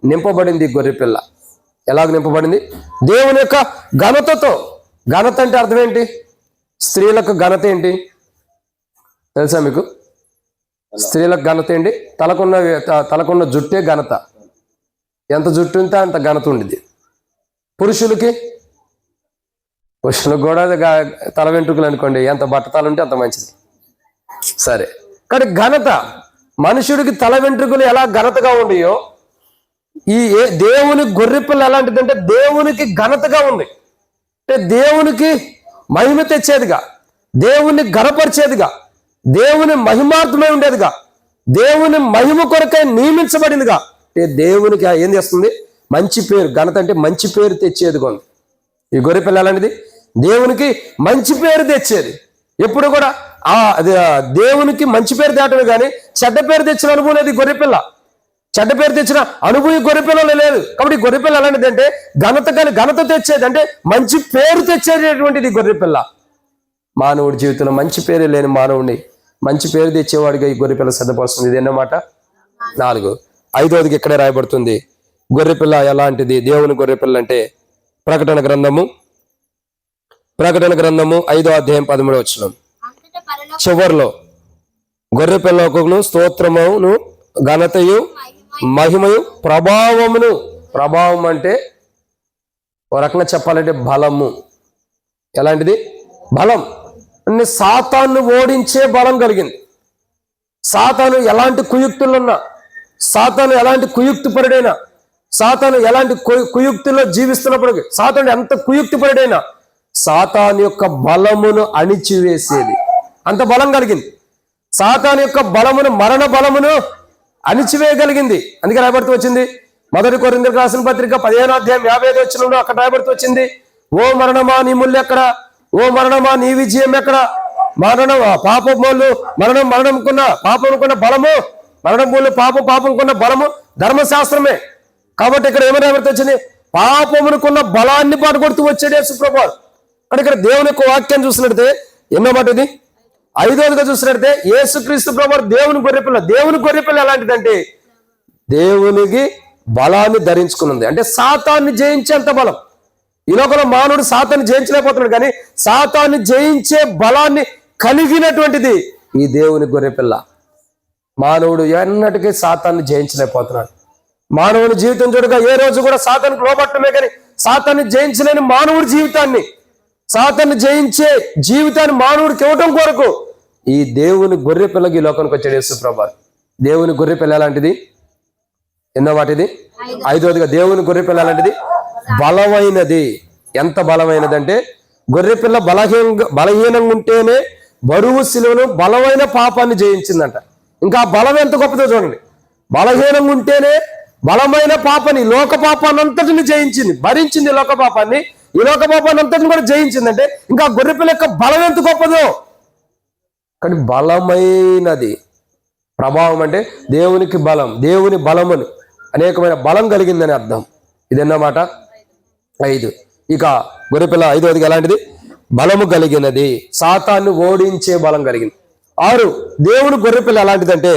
నింపబడింది గొర్రెపిల్ల. ఎలాగ నింపబడింది? దేవుని యొక్క ఘనతతో. ఘనత అంటే అర్థం ఏంటి? స్త్రీలకు ఘనత ఏంటి తెలుసా మీకు? స్త్రీలకు ఘనత ఏంటి? తలకున్న జుట్టే ఘనత. ఎంత జుట్టు ఉంటే అంత ఘనత ఉండేది. పురుషులకు కూడా తల వెంట్రుకలు అనుకోండి, ఎంత బట్టతలు ఉంటే అంత మంచిది. సరే, కానీ ఘనత, మనుషుడికి తల వెంట్రుకలు ఎలా ఘనతగా ఉండయో, ఈ దేవుని గొర్రెపిల్ల ఎలాంటిదంటే దేవునికి ఘనతగా ఉంది. అంటే దేవునికి మహిమ తెచ్చేదిగా, దేవుని ఘనపరిచేదిగా, దేవుని మహిమార్థమై ఉండేదిగా, దేవుని మహిమ కొరకై నియమించబడిందిగా. అంటే దేవునికి ఏం చేస్తుంది? మంచి పేరు. ఘనత అంటే మంచి పేరు తెచ్చేదిగా ఉంది. ఈ గొర్రెపిల్ల ఎలాంటిది? దేవునికి మంచి పేరు తెచ్చేది. ఎప్పుడు కూడా దేవునికి మంచి పేరు తేటమే కానీ చెడ్డ పేరు తెచ్చిన అనుభవం లేదు గొర్రెపిల్ల. చెడ్డ పేరు తెచ్చిన అనుభవం గొర్రెపిల్లలో లేదు. కాబట్టి గొర్రెపిల్ల ఎలాంటిది అంటే ఘనత తెచ్చేది, అంటే మంచి పేరు తెచ్చేటటువంటిది గొర్రెపిల్ల. మానవుడి జీవితంలో మంచి పేరు లేని మానవుడిని మంచి పేరు తెచ్చేవాడిగా ఈ గొర్రెపిల్ల సిద్ధపరుస్తుంది. ఇదేనమాట 4. 5వదికి ఇక్కడే రాయబడుతుంది గొర్రెపిల్ల ఎలాంటిది. దేవుని గొర్రెపిల్ల అంటే ప్రకటన గ్రంథము 5వ అధ్యాయం 13వ వచనం చివర్లో, గొర్రెపిల్లకు స్తోత్రమును ఘనతయు మహిమయు ప్రభావమును. ప్రభావం అంటే ఒక రకంగా చెప్పాలంటే బలము. ఎలాంటిది? బలం. అన్ని సాతాను ఓడించే బలం కలిగింది. సాతాను ఎలాంటి కుయుక్తులున్నా, సాతాను ఎలాంటి కుయుక్తిపరుడైనా, సాతాను ఎలాంటి కుయుక్తుల్లో జీవిస్తున్నప్పటికీ, సాతాను ఎంత కుయుక్తిపరుడైనా సాతాను యొక్క బలమును అణిచివేసేది. అంత బలం కలిగింది. సాతాను యొక్క బలమును, మరణ బలమును అణిచివేయగలిగింది. అందుకే రాయబడుతూ వచ్చింది 1 కొరింథీయులకు రాసిన పత్రిక 15వ అధ్యాయం 55వ వచనంలో అక్కడ రాయబడుతూ వచ్చింది, ఓ మరణమా నీ ముళ్ళు ఎక్కడ? ఓ మరణమా నీ విజయం ఎక్కడ? పాపముకున్న బలము, మరణం మూలు పాపంకున్న బలము ధర్మశాస్త్రమే. కాబట్టి ఇక్కడ ఏమైనా రాయబడుతూ వచ్చింది? పాపమునుకున్న బలాన్ని పాటుకొడుతూ వచ్చాడు యేసుప్రభువు. అంటే ఇక్కడ దేవుని యొక్క వాక్యాన్ని చూసినట్టే ఎన్నో మాట ఇది? 5వదిగా చూసినట్టే యేసుక్రీస్తు ప్రభువు దేవుని గొర్రెపిల్ల. దేవుని గొర్రెపిల్ల ఎలాంటిదంటే దేవునికి బలాన్ని ధరించుకున్నది. అంటే సాతాన్ని జయించేంత బలం. ఈ లోకంలో మానవుడు సాతాన్ని జయించలేకపోతున్నాడు, కానీ సాతాన్ని జయించే బలాన్ని కలిగినటువంటిది ఈ దేవుని గొర్రెపిల్ల. మానవుడు ఎన్నటికీ సాతాన్ని జయించలేకపోతున్నాడు. మానవుని జీవితం చూడగా ఏ రోజు కూడా సాతానికి లోబట్టమే కానీ సాతాన్ని జయించలేని మానవుడి జీవితాన్ని, సాతాన్ని జయించే జీవితాన్ని మానవుడికి ఇవ్వటం కొరకు ఈ దేవుని గొర్రె పిల్లకి ఈ లోకానికి వచ్చాడు యేసుప్రభు. దేవుని గొర్రె పిల్ల ఎలాంటిది? ఎన్నో వాటిది? ఐదవదిగా దేవుని గొర్రె పిల్ల ఎలాంటిది? బలమైనది. ఎంత బలమైనది అంటే గొర్రె పిల్ల బలహీనంగా ఉంటేనే బరువు శిలువను బలమైన పాపాన్ని జయించిందంట. ఇంకా బలం ఎంత గొప్పదో చూడండి. బలహీనంగా ఉంటేనే బలమైన పాపాన్ని, లోక పాపాన్ని అంతటిని జయించింది, భరించింది లోక పాపాన్ని, ఈ లోక పాపాన్ని అంతటిని కూడా జయించిందంటే ఇంకా గొర్రె పిల్ల యొక్క బలం ఎంత గొప్పదో. కానీ బలమైనది, ప్రభావం అంటే దేవునికి బలం, దేవుని బలముని అనేకమైన బలం కలిగిందని అర్థం. ఇదన్నమాట 5. ఇక గొర్రెపిల్ల 5వదిగా ఎలాంటిది? బలము కలిగినది, సాతాన్ని ఓడించే బలం కలిగింది. 6 దేవుని గొర్రెపిల్ల ఎలాంటిదంటే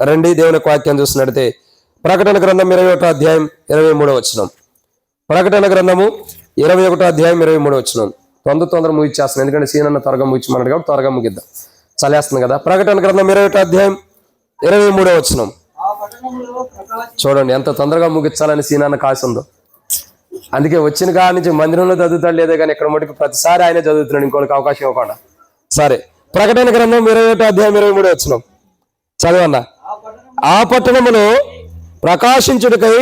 రండి దేవుని వాక్యం చూసినట్లయితే ప్రకటన గ్రంథం 21వ అధ్యాయం 23వ వచనం. ప్రకటన గ్రంథము 21వ అధ్యాయం 23వ వచనం. తొందర ముగిచ్చేస్తున్నాను, ఎందుకంటే సీనన్న త్వరగా ముగిచ్చమన్నాడు కాబట్టి త్వరగా ముగిద్దాం, చలేస్తుంది కదా. ప్రకటన గ్రంథం 21వ అధ్యాయం 23వ వచనం చూడండి. ఎంత తొందరగా ముగించాలని సీనన్న కాసి ఉందో. అందుకే వచ్చిన కాడి నుంచి మందిరంలో చదువుతాడు లేదే కానీ ఇక్కడ మటుకు ప్రతిసారి ఆయన చదువుతున్నాడు, ఇంకోటికి అవకాశం ఇవ్వకుండా. సరే, ప్రకటన గ్రంథం 21వ అధ్యాయం 23వ వచనం చదవన్నా. ఆ పట్టణములో ప్రకాశించుటకై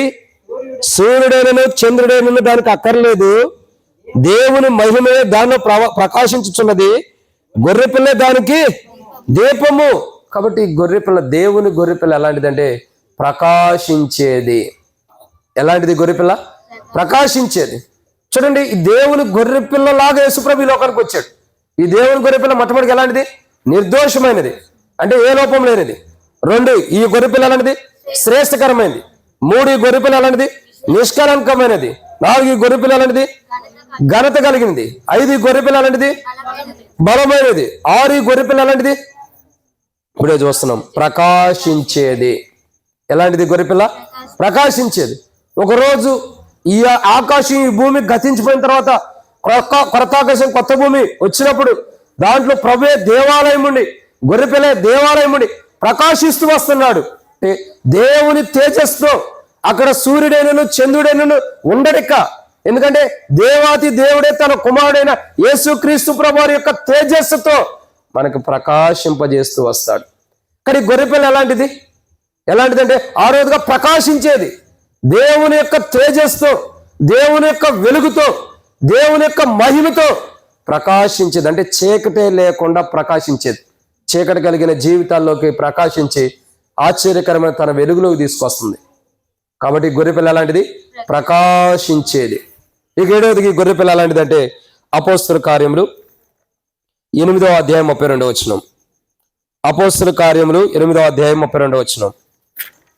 సూర్యుడైనను చంద్రుడైనను దానికి అక్కర్లేదు, దేవుని మహిమే దానిలో ప్రకాశించుచున్నది, గొర్రెపిల్ల దానికి దీపము. కాబట్టి గొర్రెపిల్ల, దేవుని గొర్రెపిల్ల ఎలాంటిదంటే ప్రకాశించేది. ఎలాంటిది గొర్రెపిల్ల? ప్రకాశించేది. చూడండి, ఈ దేవుని గొర్రెపిల్లలాగా యేసుప్రభు ఈ లోకానికి వచ్చాడు. ఈ దేవుని గొర్రెపిల్ల మొట్టమొదటి ఎలాంటిది? నిర్దోషమైనది, అంటే ఏ లోపం లేనిది. 2 ఈ గొర్రెపిల్ల ఎలాంటిది? శ్రేష్టకరమైనది. 3 ఈ గొర్రెపిల్ల ఎలాంటిది? నిష్కలంకమైనది. 4 ఈ గొర్రెపిల్ల ఎలాంటిది? ఘనత కలిగినది. 5 ఈ గొర్రెపిల్ల ఎలాంటిది? బలమైనది. 6 ఈ గొర్రెపిల్ల ఎలాంటిది? ఇప్పుడే చూస్తున్నాం, ప్రకాశించేది. ఎలాంటిది గొర్రెపిల్ల? ప్రకాశించేది. ఒకరోజు ఈ ఆకాశం, ఈ భూమి గతించిపోయిన తర్వాత కొత్త ఆకాశం, కొత్త భూమి వచ్చినప్పుడు దాంట్లో ప్రభువే దేవాలయం ఉండి, గొర్రెపిల్ల దేవాలయం ఉండి ప్రకాశిస్తూ వస్తున్నాడు. దేవుని తేజస్తో అక్కడ సూర్యుడైనను చంద్రుడైనను ఉండడిక. ఎందుకంటే దేవాతి దేవుడే తన కుమారుడైన యేసుక్రీస్తు ప్రభువారి యొక్క తేజస్సుతో మనకు ప్రకాశింపజేస్తూ వస్తాడు. కానీ గొర్రెపిల్ల ఎలాంటిది? ఎలాంటిదంటే ఆ రోజుగా ప్రకాశించేది, దేవుని యొక్క తేజస్తో, దేవుని యొక్క వెలుగుతో, దేవుని యొక్క మహిమతో ప్రకాశించేది. అంటే చీకటే లేకుండా ప్రకాశించేది. చీకటి కలిగిన జీవితాల్లోకి ప్రకాశించి ఆశ్చర్యకరమైన తన వెలుగులోకి తీసుకొస్తుంది. కాబట్టి గొర్రెపిల్ల ఎలాంటిది? ప్రకాశించేది. ఇక 7వది గొర్రెపిల్ల ఎలాంటిదంటే అపోస్తల కార్యములు 8వ అధ్యాయం 32వ వచనం. అపోస్తల కార్యములు 8వ అధ్యాయం 32వ వచనం.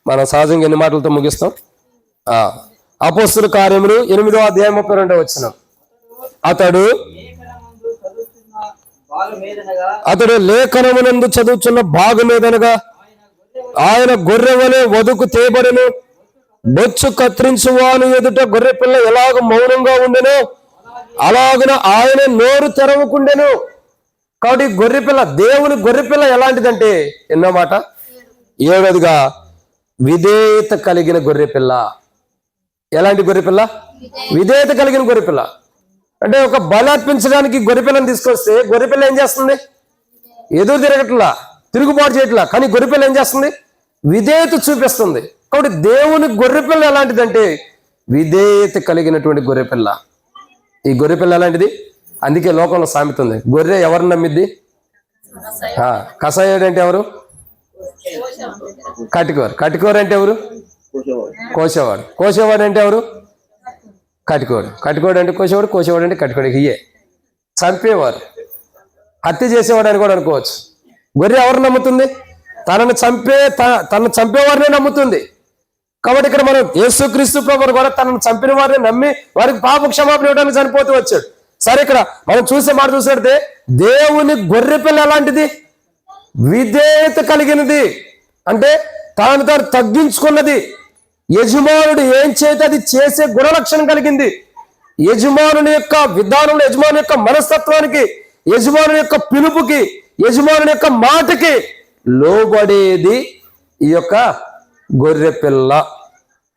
మనం సహజంగా ఎన్ని మాటలతో ముగిస్తాం? అపోస్తల కార్యములు 8వ అధ్యాయం 32వ వచనం. అతడు లేఖనమునందు చదువుచున్న భాగమేదనగా ఆయన గొర్రె వలె వదుకు తేబడెను, బొచ్చు కత్తిరించువాని ఎదుట గొర్రెపిల్ల ఎలాగ మౌనంగా ఉండెనో అలాగున ఆయన నోరు తెరవకుండెను. కాబట్టి గొర్రెపిల్ల, దేవుని గొర్రెపిల్ల ఎలాంటిదంటే ఎన్నో మాట 7వదిగా విధేయత కలిగిన గొర్రెపిల్ల. ఎలాంటి గొర్రెపిల్ల? విధేయత కలిగిన గొర్రెపిల్ల. అంటే ఒక బలి అర్పించడానికి గొర్రెపిల్లని తీసుకొస్తే గొర్రెపిల్ల ఏం చేస్తుంది? ఎదురు తిరగట్లా, తిరుగుబాటు చేయట్లా. కానీ గొర్రెపిల్ల ఏం చేస్తుంది? విధేయత చూపిస్తుంది. కాబట్టి దేవుని గొర్రెపిల్ల ఎలాంటిదంటే విధేయత కలిగినటువంటి గొర్రెపిల్ల. ఈ గొర్రెపిల్ల ఎలాంటిది? అందుకే లోకంలో సామెత ఉంది, గొర్రె ఎవరిని నమ్మిద్ది? కసాయుడు అంటే ఎవరు? కటికోరు. కటికోరు అంటే ఎవరు? కోసేవాడు. కోసేవాడు అంటే ఎవరు? కటికోడు. కటికోడు అంటే కోసేవాడు, కోసేవాడు అంటే కటికోడు. ఇయే చంపేవారు, హత్య చేసేవాడు అని కూడా అనుకోవచ్చు. గొర్రె ఎవరు నమ్ముతుంది? తనను చంపేవారినే నమ్ముతుంది. కాబట్టి ఇక్కడ మనం యేసుక్రీస్తు ప్రభువు కూడా తనను చంపిన వారిని నమ్మి వారికి పాప క్షమాపణ ఇవ్వడానికి చనిపోతూ వచ్చాడు. సరే, ఇక్కడ మనం చూసే మాట చూసినట్టే దేవుని గొర్రెపిల్ల ఎలాంటిది? విధేయత కలిగినది. అంటే తాను తగ్గించుకున్నది. యజమానుడు ఏం చేస్తే అది చేసే గుణలక్షణం కలిగింది. యజమానుని యొక్క విధానంలో, యజమాని యొక్క మనస్తత్వానికి, యజమానుని యొక్క పిలుపుకి, యజమానుని యొక్క మాటకి లోబడేది ఈ యొక్క గొర్రె పిల్ల.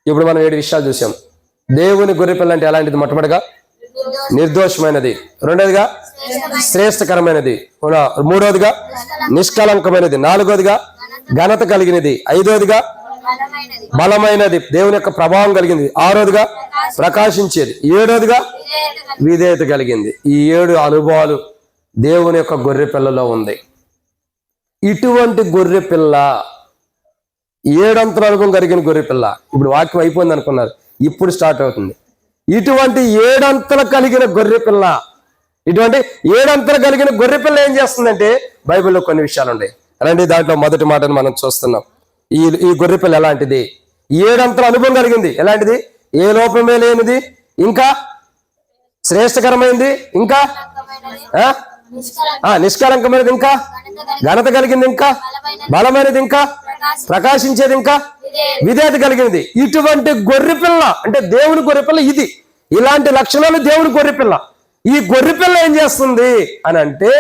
ఇప్పుడు మనం 7 విషయాలు చూసాం. దేవుని గొర్రె పిల్ల అంటే ఎలాంటిది? మొట్టమొదటిగా నిర్దోషమైనది, రెండోదిగా శ్రేష్టకరమైనది, మూడవదిగా నిష్కలంకమైనది, నాలుగోదిగా ఘనత కలిగినది, ఐదోదిగా బలమైనది, దేవుని యొక్క ప్రభావం కలిగింది, ఆరోదిగా ప్రకాశించేది, ఏడోదిగా విధేయత కలిగింది. ఈ 7 అనుభవాలు దేవుని యొక్క గొర్రె పిల్లలో ఉంది. ఇటువంటి గొర్రె పిల్ల, 7 అంతల అనుభవం కలిగిన గొర్రె పిల్ల. ఇప్పుడు వాక్యం అయిపోయింది అనుకున్నారు, ఇప్పుడు స్టార్ట్ అవుతుంది. ఇటువంటి 7 అంతలు కలిగిన గొర్రె పిల్ల, ఇటువంటి 7 అంతలు కలిగిన గొర్రె పిల్ల ఏం చేస్తుందంటే బైబిల్లో కొన్ని విషయాలు ఉన్నాయి. రండి, దాంట్లో మొదటి మాటను మనం చూస్తున్నాం. ఈ గొర్రె పిల్ల ఎలాంటిది? 7 అంతల అనుభవం కలిగింది. ఎలాంటిది? ఏ లోపమే లేనిది, ఇంకా శ్రేష్టకరమైనది, ఇంకా నిష్కలంకమైనది, ఇంకా ఘనత కలిగింది, ఇంకా బలమైనది, ఇంకా ప్రకాశించేది, ఇంకా విధేయత కలిగింది. ఇటువంటి గొర్రె పిల్ల అంటే దేవుని గొర్రె పిల్ల. ఇది ఇలాంటి లక్షణాలు దేవుని గొర్రె పిల్ల. ఈ గొర్రె పిల్ల ఏం చేస్తుంది అని అంటే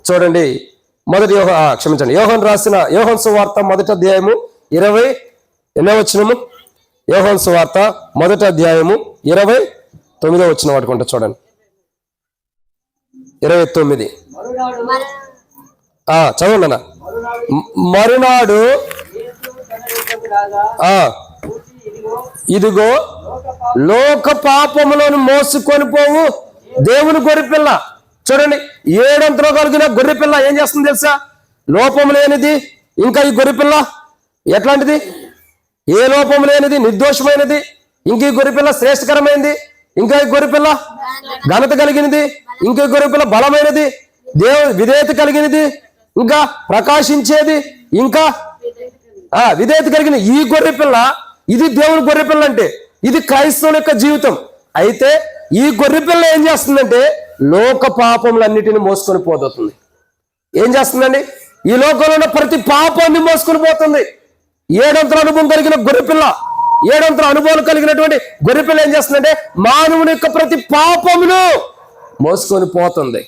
చూడండి, మొదటి యోహాను రాసిన యోహాను సువార్త 1వ అధ్యాయము 20వ వచనము. యోహాను సువార్త 1వ అధ్యాయము 29వ వచనం పట్టుకుంటా చూడండి. 29 చదవండి అన్న. మరునాడు ఇదిగో లోక పాపములను మోసుకొని పోవు దేవుని గొర్రె పిల్ల. చూడండి, 7 అంతలు కలిగిన గొర్రె పిల్ల ఏం చేస్తుంది తెలుసా? లోపం లేనిది. ఇంకా ఈ గొర్రె పిల్ల ఎట్లాంటిది? ఏ లోపం లేనిది, నిర్దోషమైనది. ఇంక ఈ గొర్రె పిల్ల శ్రేష్టకరమైనది. ఇంకా ఈ గొర్రె పిల్ల ఘనత కలిగినది. ఇంకా ఈ గొర్రె పిల్ల బలమైనది, విధేయత కలిగినది, ఇంకా ప్రకాశించేది, ఇంకా విధేయత కలిగిన ఈ గొర్రె పిల్ల. ఇది దేవుని గొర్రె పిల్ల అంటే ఇది క్రైస్తవుల యొక్క జీవితం. అయితే ఈ గొర్రె పిల్ల ఏం చేస్తుందంటే లోక పాపములన్నిటిని మోసుకొని పోతుంది. ఏం చేస్తుందండి? ఈ లోకంలో ఉన్న ప్రతి పాపాన్ని మోసుకొని పోతుంది. 7 అంతల అనుభవం కలిగిన గొర్రె పిల్ల, 7 అంతల అనుభవాలు కలిగినటువంటి గొర్రె పిల్ల ఏం చేస్తుందంటే మానవుని యొక్క ప్రతి పాపమును మోసుకొని పోతుంది.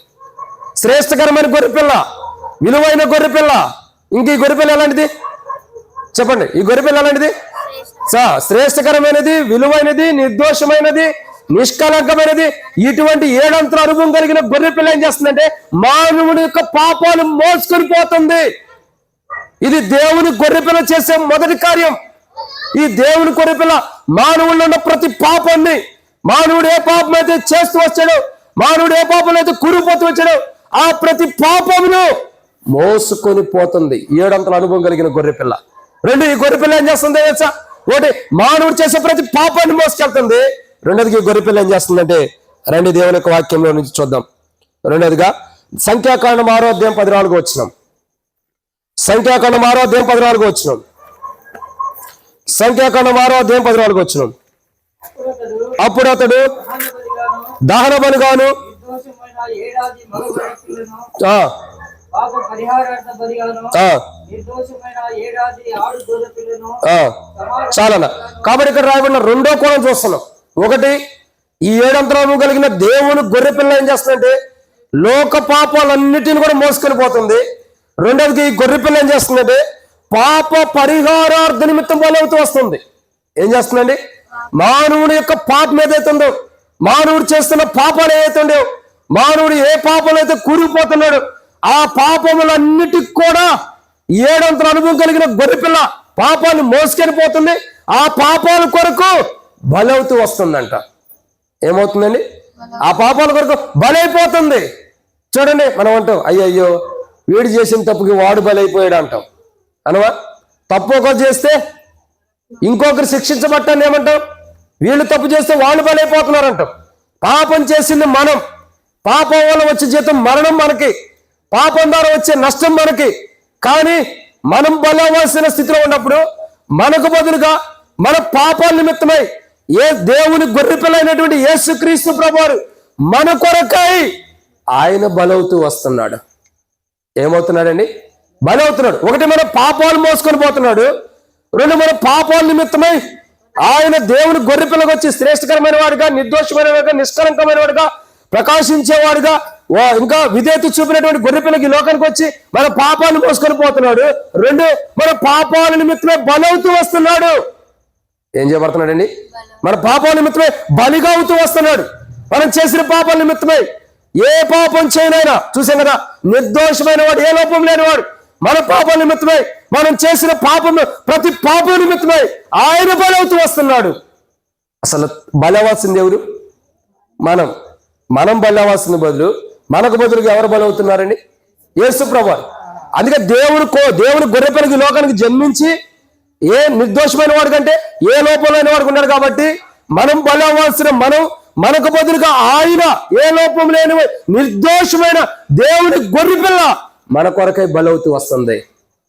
శ్రేష్టకరమైన గొర్రె పిల్ల, విలువైన గొర్రె పిల్ల. ఇంక ఈ గొర్రె పిల్ల ఎలాంటిది చెప్పండి? ఈ గొర్రె పిల్ల ఎలాంటిది? శ్రేష్టకరమైనది, విలువైనది, నిర్దోషమైనది, నిష్కలంకమైనది. ఇటువంటి 7 అంతల అనుభవం కలిగిన గొర్రె పిల్ల ఏం చేస్తుందంటే మానవుని యొక్క పాపాలు మోసుకొని పోతుంది. ఇది దేవుని గొర్రె పిల్ల చేసే మొదటి కార్యం. ఈ దేవుని గొర్రె పిల్ల మానవుల్లో ఉన్న ప్రతి పాపాన్ని, మానవుడు ఏ పాపం అయితే చేస్తూ వచ్చాడో, మానవుడు ఏ పాపం అయితే కూలిపోతూ వచ్చాడో ఆ ప్రతి పాపమును మోసుకొని పోతుంది. 7 అంతల అనుభవం కలిగిన గొర్రె పిల్ల. రెండు, ఈ గొర్రె పిల్ల ఏం చేస్తుంది తెలుసా? ఒకటి, మానవుడు చేసే ప్రతి పాపాన్ని మోసుకెళ్తుంది. రెండోదిగా ఈ గొర్రె పిల్ల ఏం చేస్తుందంటే రండి దేవుని యొక్క వాక్యంలో నుంచి చూద్దాం. రెండోదిగా సంఖ్యాకాండం 6వ అధ్యాయం 14వ వచనం. సంఖ్యాకాండం 6వ అధ్యాయం 14వ వచనం. సంఖ్యాకాండం 6వ అధ్యాయం 14వ వచనం. అప్పుడు అతడు దహన బలిగాను చాలనా. కాబట్టి ఇక్కడ రాయబడిన రెండో కోణం చూస్తున్నాం. ఒకటి, ఈ 7 అంతరాలు కలిగిన దేవుని గొర్రె పిల్ల ఏం చేస్తుందంటే లోక పాపాలన్నిటిని కూడా మోసుకొని పోతుంది. రెండోదికి ఈ గొర్రె పిల్ల ఏం చేస్తుందంటే పాప పరిహారార్థ నిమిత్తం బలవుతూ వస్తుంది. ఏం చేస్తుందండి? మానవుని యొక్క పాపం ఏదైతే ఉందో, మానవుడు చేస్తున్న పాపాలు ఏదైతే ఉండేవో, మానవుడు ఏ పాపంలో అయితే కూరుకుపోతున్నాడు ఆ పాపములన్నిటికి కూడా 7 అంతల అనుభవం కలిగిన గొర్రె పిల్ల పాపాన్ని మోసుకొని పోతుంది. ఆ పాపాల కొరకు బలవుతూ వస్తుందంట. ఏమవుతుందండి? ఆ పాపాల కొరకు బలైపోతుంది. చూడండి, మనం అంటాం అయ్యయ్యో వీడు చేసిన తప్పుకి వాడు బలైపోయాడు అంటాం. అనవా? తప్పు ఒకరు చేస్తే ఇంకొకరు శిక్షించబట్టాన్ని ఏమంటాం? వీళ్ళు తప్పు చేస్తే వాళ్ళు బలైపోతున్నారు అంటాం. పాపం చేసింది మనం, పాపం వల్ల వచ్చే జీతం మరణం మనకి, పాపం ద్వారా వచ్చే నష్టం మనకి. కానీ మనం బలవలసిన స్థితిలో ఉన్నప్పుడు మనకు బదులుగా మన పాపాల నిమిత్తమై దేవుని గొర్రె పిల్ల అయినటువంటి యేసుక్రీస్తు ప్రభువారు మన కొరకై ఆయన బలవుతూ వస్తున్నాడు. ఏమవుతున్నాడండి? బలవుతున్నాడు. ఒకటి, మన పాపాలు మోసుకొని పోతున్నాడు. రెండు, మన పాపాల నిమిత్తమై ఆయన దేవుని గొర్రె పిల్లకి వచ్చి శ్రేష్టకరమైన వాడుగా, నిర్దోషమైన వాడుగా, నిష్కలంకమైన వాడుగా, ప్రకాశించేవాడుగా ఇంకా విధేయత చూపినటువంటి గొర్రెపిల్లకి ఈ లోకానికి వచ్చి మన పాపాలను మోసుకొని పోతున్నాడు. 2, మన పాపాల నిమిత్తమే బలవుతూ వస్తున్నాడు. ఏం చేయబడుతున్నాడండి? మన పాపాల నిమిత్తమే బలిగా అవుతూ వస్తున్నాడు. మనం చేసిన పాపాల నిమిత్తమే. ఏ పాపం చేయనైనా చూసాం కదా, నిర్దోషమైన వాడు, ఏ లోపం లేనివాడు. మన పాపాల నిమిత్తమే, మనం చేసిన పాపం, ప్రతి పాపం నిమిత్తమే ఆయన బలవుతూ వస్తున్నాడు. అసలు బలవాల్సింది ఎవరు? మనం బలవాల్సిన బదులు మనకు బదులుగా ఎవరు బలవుతున్నారండి? యేసు ప్రభువు. అందుకే దేవుని గొర్రెపిల్లకి లోకానికి జన్మించి ఏ నిర్దోషమైన వాడు కంటే ఏ లోపం లేని వాడికి ఉన్నాడు కాబట్టి మనం బలవాల్సిన మనకు బదులుగా ఆయన ఏ లోపం లేని నిర్దోషమైన దేవుని గొర్రెపిల్ల మన కొరకై బలవుతూ వస్తుంది.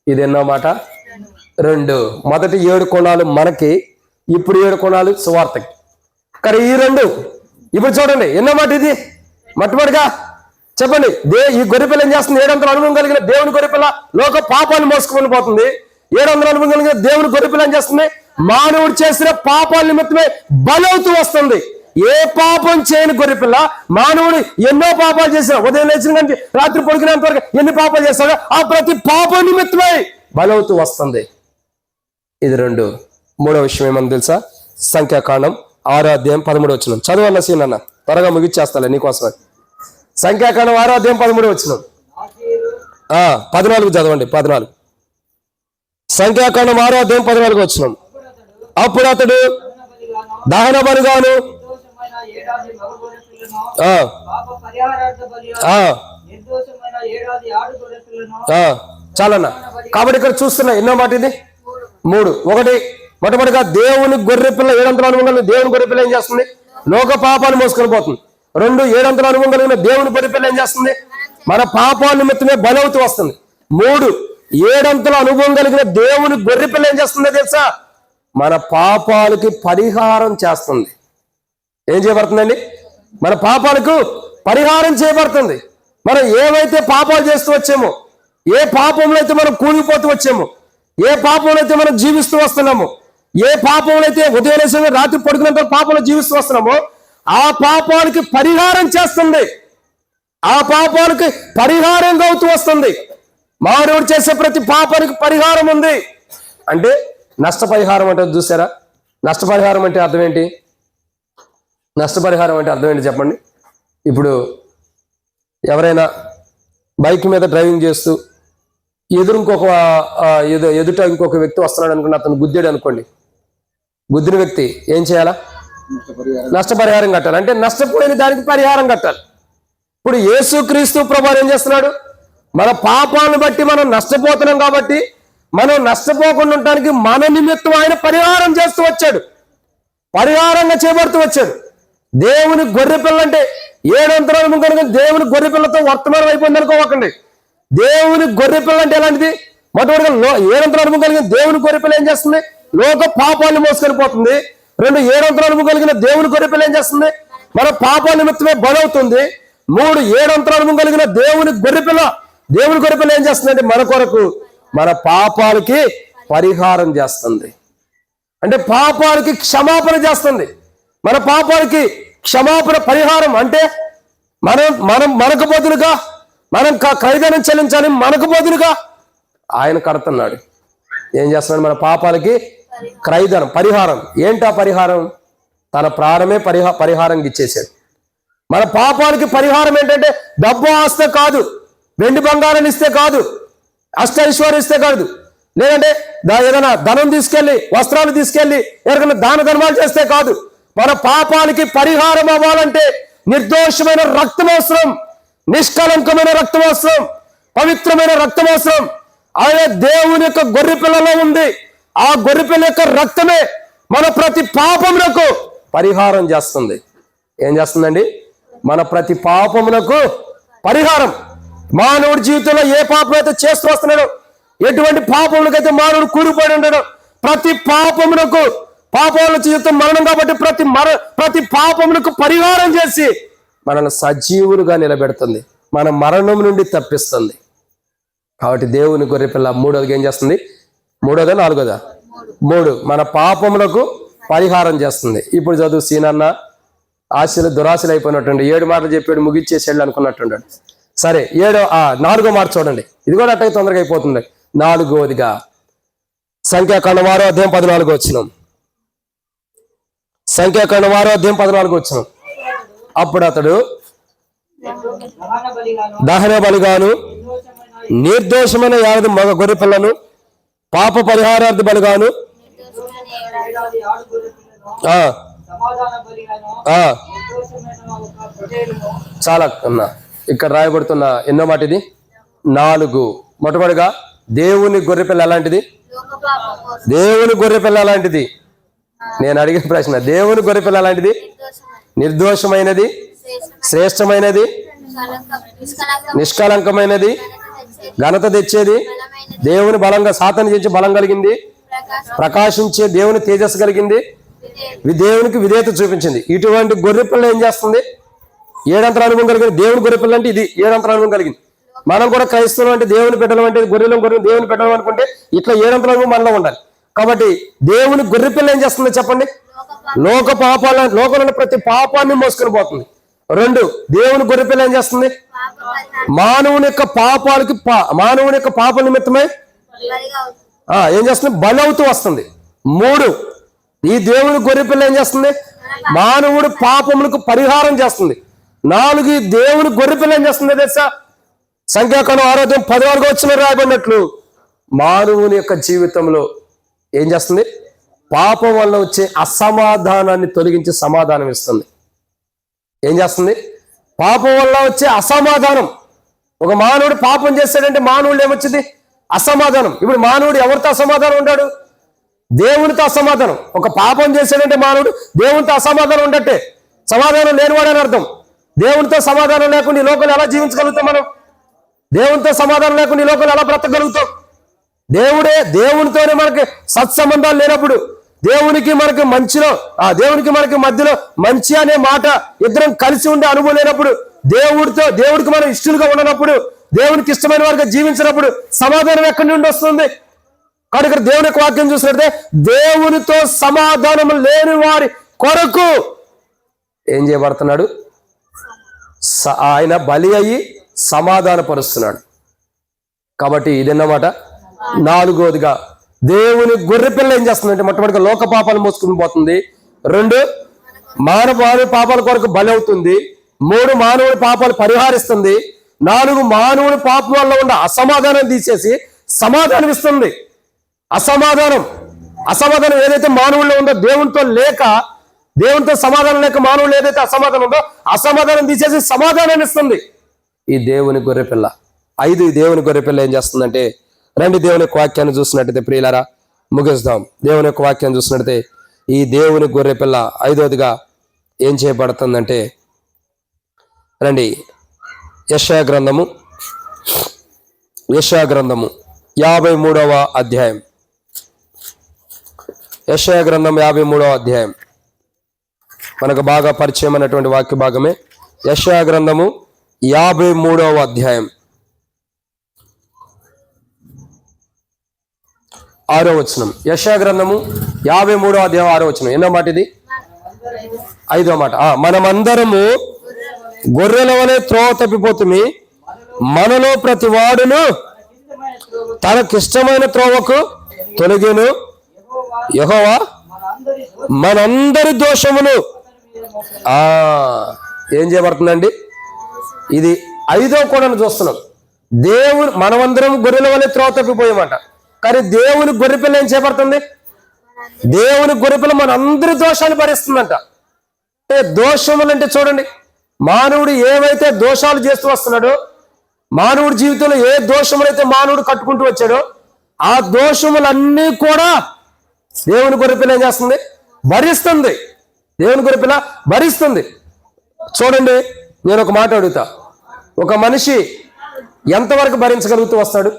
ఇది ఎన్నో మాట? 2. మొదటి 7 కోణాలు మనకి, ఇప్పుడు 7 కోణాలు సువార్తకి. కానీ ఈ 2 ఇప్పుడు చూడండి ఎన్నో మాట ఇది. మొట్టమొదటిగా చెప్పండి, ఈ గొర్రెపిల్ల ఏం చేస్తుంది? 700 అనుభవం కలిగిన దేవుని గొర్రెపిల్ల లోక పాపాన్ని మోసుకొని పోతుంది. 700 అనుభవం కలిగిన దేవుని గొర్రెపిల్ల ఏం చేస్తుంది? మానవుడు చేసిన పాపాల నిమిత్తమే బలవుతూ వస్తుంది. ఏ పాపం చేయని గొర్రెపిల్ల, మానవుడు ఎన్నో పాపాలు చేసిన, ఉదయం లేచిన కానీ రాత్రి పడుకునేంత వరకు ఎన్ని పాపాలు చేస్తాడో ఆ ప్రతి పాపం నిమిత్తమై బలవుతూ వస్తుంది. ఇది 2. 3వ విషయం ఏమని తెలుసా? సంఖ్యాకాండం 6వ అధ్యాయం 13వ వచనం. చదవన్న సీనన్న, త్వరగా ముగిచ్చేస్తాలే నీకోసం. సంఖ్యాకాండం 6వ అధ్యాయం 13వ వచనం. 14 చదవండి. 14 సంఖ్యాకాండం 6వ అధ్యాయం 14వ వచనం. అప్పుడు అతడు దహన బలిగాను చాలన్నా. కాబట్టి ఇక్కడ చూస్తున్నా ఎన్నో మాట ఇది? 3. 1, మొట్టమొదటిగా దేవుని గొర్రెపిల్ల 700 అనుభవం కలిగిన దేవుని గొర్రెపిల్ల ఏం చేస్తుంది? లోక పాపాలు మోసుకొని పోతుంది. 2, 700 అనుభవం కలిగిన దేవుని గొర్రెపిల్ల ఏం చేస్తుంది? మన పాపాల నిమిత్తమే బలవుతూ వస్తుంది. 3, 700 అనుభవం కలిగిన దేవుని గొర్రెపిల్ల ఏం చేస్తుందో తెలుసా? మన పాపాలకి పరిహారం చేస్తుంది. ఏం చేయబడుతుందండి? మన పాపాలకు పరిహారం చేయబడుతుంది. మనం ఏవైతే పాపాలు చేస్తూ వచ్చామో, ఏ పాపంలో అయితే మనం కూలిపోతూ వచ్చామో, ఏ పాపంలో అయితే మనం జీవిస్తూ వస్తున్నామో, ఏ పాపంలో అయితే ఉదయం రాత్రి పడుకున్నంత పాపంలో జీవిస్తూ వస్తున్నామో ఆ పాపాలకి పరిహారం చేస్తుంది. ఆ పాపాలకి పరిహారంగా అవుతూ వస్తుంది. మానవుడు చేసే ప్రతి పాపానికి పరిహారం ఉంది. అంటే నష్టపరిహారం అంటే చూసారా? నష్టపరిహారం అంటే అర్థం ఏంటి? నష్టపరిహారం అంటే అర్థం ఏంటి చెప్పండి. ఇప్పుడు ఎవరైనా బైక్ మీద డ్రైవింగ్ చేస్తూ ఎదుట ఇంకొక వ్యక్తి వస్తున్నాడు అనుకోండి, అతను గుద్దాడు అనుకోండి. గుద్దిన వ్యక్తి ఏం చేయాలా? నష్టపరిహారం కట్టాలి. అంటే నష్టపోయిన దానికి పరిహారం కట్టాలి. ఇప్పుడు యేసుక్రీస్తు ప్రభువు ఏం చేస్తున్నాడు? మన పాపాలను బట్టి మనం నష్టపోతున్నాం కాబట్టి మనం నష్టపోకుండా ఉండటానికి మన నిమిత్తం ఆయన పరిహారం చేస్తూ వచ్చాడు. పరిహారంగా చేపడుతూ వచ్చాడు. దేవుని గొర్రెపిల్ల అంటే 700 అనుభవం కనుక దేవుని గొర్రెపిల్లతో వర్తమానం అయిపోయింది అనుకోకండి. దేవుని గొర్రెపిల్ల అంటే ఎలాంటిది? మొట్టమొదటిగా 700 అనుభవం కలిగిన దేవుని గొర్రెపిల్ల ఏం చేస్తుంది? లోక పాపాలను మోసుకొని పోతుంది. 2, 700 అనుభవం కలిగిన దేవుని గొర్రెపిల్ల ఏం చేస్తుంది? మన పాపాల నిమిత్తమే బలవుతుంది. 3, 700 అనుభవం కలిగిన దేవుని గొర్రెపిల్ల ఏం చేస్తుందంటే మన కొరకు మన పాపాలకి పరిహారం చేస్తుంది. అంటే పాపాలకి క్షమాపణ చేస్తుంది. మన పాపాలకి క్షమాపణ పరిహారం అంటే మనకు బదులుగా మనం ఖరీదనం చెల్లించాలి. మనకు బదులుగా ఆయన కడుతున్నాడు. ఏం చేస్తున్నాడు? మన పాపాలకి ఖరీదనం పరిహారం. ఏంటా పరిహారం? తన ప్రాణమే పరిహారంగా ఇచ్చేసాడు. మన పాపాలకి పరిహారం ఏంటంటే డబ్బు ఆస్తి కాదు, వెండి బంగారం ఇస్తే కాదు, అష్టైశ్వర్యం ఇస్తే కాదు, లేదంటే ఏదైనా ధనం తీసుకెళ్లి వస్త్రాలు తీసుకెళ్లి ఎవరికైనా దాన ధర్మాలు చేస్తే కాదు. మన పాపాలకి పరిహారం అవ్వాలంటే నిర్దోషమైన రక్తం అవసరం, నిష్కలంకమైన రక్తం అవసరం, పవిత్రమైన రక్తం అవసరం. ఆయన దేవుని యొక్క గొర్రెపిల్లలో ఉంది. ఆ గొర్రెపిల్ల యొక్క రక్తమే మన ప్రతి పాపమునకు పరిహారం చేస్తుంది. ఏం చేస్తుందండి? మన ప్రతి పాపమునకు పరిహారం. మానవుడి జీవితంలో ఏ పాపం అయితే చేస్తూ వస్తున్నాడో, ఎటువంటి పాపములకైతే మానవుడు కూలిపోయి ఉన్నాడో, ప్రతి పాపమునకు, పాపాల జీవితం మరణం కాబట్టి ప్రతి పాపమునకు పరిహారం చేసి మనల్ని సజీవులుగా నిలబెడుతుంది, మన మరణం నుండి తప్పిస్తుంది. కాబట్టి దేవుని గొర్రెపిల్ల 3వది ఏం చేస్తుంది? 3వదా 4వదా? 3 మన పాపములకు పరిహారం చేస్తుంది. ఇప్పుడు చదువు సీనన్న ఆశలు దురాశలు అయిపోయినట్టుండి 7 మాటలు చెప్పాడు ముగిచ్చేసాడు అనుకున్నట్టుండాడు. సరే 4వ మాట చూడండి. ఇది కూడా అట్టగా తొందరగా అయిపోతుంది. 4వదిగా సంఖ్యాకాండం 6వ అధ్యాయం 14 వచనం. సంఖ్యాకాండం 6వ అధ్యాయం 14 వచనం. అప్పుడు అతడు దహన బలిగాను నిర్దోషమైన 7 మగ గొర్రె పిల్లను పాప పరిహారార్థ బలిగాను చాలా అన్నా ఇక్కడ రాయబడుతున్న ఎన్నో మాట ఇది 4. మొట్టమొదటిగా దేవుని గొర్రెపిల్ల ఎలాంటిది? దేవుని గొర్రెపిల్ల ఎలాంటిది? నేను అడిగిన ప్రశ్న, దేవుని గొర్రెపిల్ల ఎలాంటిది? నిర్దోషమైనది, శ్రేష్టమైనది, నిష్కలంకమైనది, ఘనత తెచ్చేది, దేవుని బలంగా సాతాను చేసి బలం కలిగింది, ప్రకాశించే దేవుని తేజస్సు కలిగింది, దేవునికి విధేయత చూపించింది. ఇటువంటి గొర్రెపిల్ల ఏం చేస్తుంది? 7 అంతల అనుభవం కలిగింది. దేవుని గొర్రెపిల్ల అంటే ఇది 7 అంతల అనుభవం కలిగింది. మనం కూడా క్రైస్తవం అంటే దేవుని పెట్టడం అంటే గొర్రెలు దేవుని పెట్టడం అనుకుంటే ఇట్లా 7 అంతల అనుభవం మనలో ఉండాలి. కాబట్టి దేవుని గొర్రెపిల్ల ఏం చేస్తుందో చెప్పండి? లోకంలో ప్రతి పాపాన్ని మోసుకొని పోతుంది. 2, దేవుని గొర్రెపిల్ల ఏం చేస్తుంది? మానవుని యొక్క పాపాలకి మానవుని యొక్క పాప నిమిత్తమై ఏం చేస్తుంది? బలవుతూ వస్తుంది. 3, ఈ దేవుని గొర్రెపిల్ల ఏం చేస్తుంది? మానవుడు పాపములకు పరిహారం చేస్తుంది. 4, ఈ దేవుని గొర్రెపిల్ల ఏం చేస్తుంది తెలుసా? సంఖ్యాకాండం 6వ అధ్యాయం 14 వచనం రాయబడినట్లు మానవుని యొక్క జీవితంలో ఏం చేస్తుంది? పాపం వల్ల వచ్చే అసమాధానాన్ని తొలగించి సమాధానం ఇస్తుంది. ఏం చేస్తుంది? పాపం వల్ల వచ్చే అసమాధానం. ఒక మానవుడు పాపం చేస్తాడంటే మానవుడు ఏమొచ్చింది? అసమాధానం. ఇప్పుడు మానవుడు ఎవరితో అసమాధానం ఉంటాడు? దేవునితో అసమాధానం. ఒక పాపం చేశాడంటే మానవుడు దేవునితో అసమాధానం ఉండట్టే, సమాధానం లేనివాడని అర్థం. దేవునితో సమాధానం లేకుండా ఈ లోకంలో ఎలా జీవించగలుగుతాం? మనం దేవునితో సమాధానం లేకుండా ఈ లోకంలో ఎలా బ్రతకగలుగుతాం? దేవునితోనే మనకి సత్సంబంధాలు లేనప్పుడు, దేవునికి మనకి దేవునికి మనకి మధ్యలో మంచి అనే మాట ఇద్దరం కలిసి ఉండే అనుభవం లేనప్పుడు, దేవుడికి మనం ఇష్టలుగా ఉండనప్పుడు, దేవునికి ఇష్టమైన వారిగా జీవించినప్పుడు సమాధానం ఎక్కడి నుండి వస్తుంది? కాబట్టి ఇక్కడ దేవుని యొక్క వాక్యం చూసినట్టే దేవునితో సమాధానం లేని వారి కొరకు ఏం చేయబడుతున్నాడు? ఆయన బలి అయ్యి సమాధానపరుస్తున్నాడు. కాబట్టి ఇదన్నమాట. 4వదిగా దేవుని గొర్రెపిల్ల ఏం చేస్తుందంటే మొట్టమొదటిగా లోక పాపాలు మోసుకుని పోతుంది. 2, మానవాళి పాపాల కొరకు బలి అవుతుంది. 3, మానవుడి పాపాలు పరిహారిస్తుంది. 4, మానవుడి పాపం వల్ల ఉన్న అసమాధానం తీసేసి సమాధానం ఇస్తుంది. అసమాధానం ఏదైతే మానవుల్లో ఉందో, దేవునితో సమాధానం లేక మానవులు ఏదైతే అసమాధానం ఉందో అసమాధానం తీసేసి సమాధానాన్ని ఇస్తుంది ఈ దేవుని గొర్రెపిల్ల. 5, ఈ దేవుని గొర్రెపిల్ల ఏం చేస్తుందంటే, రండి దేవుని యొక్క వాక్యాన్ని చూసినట్టయితే ప్రియులారా ముగిస్తాం. దేవుని యొక్క వాక్యాన్ని చూసినట్టయితే ఈ దేవుని గొర్రెపిల్ల 5వదిగా ఏం చేయబడుతుందంటే, రండి యెషయా గ్రంథము 53వ అధ్యాయం. యెషయా గ్రంథం 53వ అధ్యాయం మనకు బాగా పరిచయం అయినటువంటి వాక్య భాగమే. యెషయా గ్రంథము 53వ అధ్యాయం 6వ వచనం. యెషయా గ్రంథము 53వ అధ్యాయం 6వ వచనం. ఎన్నో మాట ఇది? 5వ మాట. మనమందరము గొర్రెల వలె త్రోవ తప్పిపోతుమి, మనలో ప్రతి వాడును తనకిష్టమైన త్రోవకు తొలగిను, యెహోవా మనందరి దోషమును ఏం చేయబడుతుందండి? ఇది 5వ కూడా చూస్తున్నాం. మనమందరం గొర్రెల వలె త్రోవ తప్పిపోయామాట. కానీ దేవుని గొర్రెపిల్ల ఏం చేయబడుతుంది? దేవుని గొర్రెపిల్ల మనందరి దోషాలు భరిస్తుందంట. అంటే దోషములు అంటే చూడండి, మానవుడు ఏవైతే దోషాలు చేస్తూ వస్తున్నాడో, మానవుడి జీవితంలో ఏ దోషములైతే మానవుడు కట్టుకుంటూ వచ్చాడో ఆ దోషములన్నీ కూడా దేవుని గొర్రెపిల్ల ఏం చేస్తుంది? భరిస్తుంది. దేవుని గొర్రెపిల్ల భరిస్తుంది. చూడండి, నేను ఒక మాట అడుగుతా. ఒక మనిషి ఎంతవరకు భరించగలుగుతూ వస్తాడు?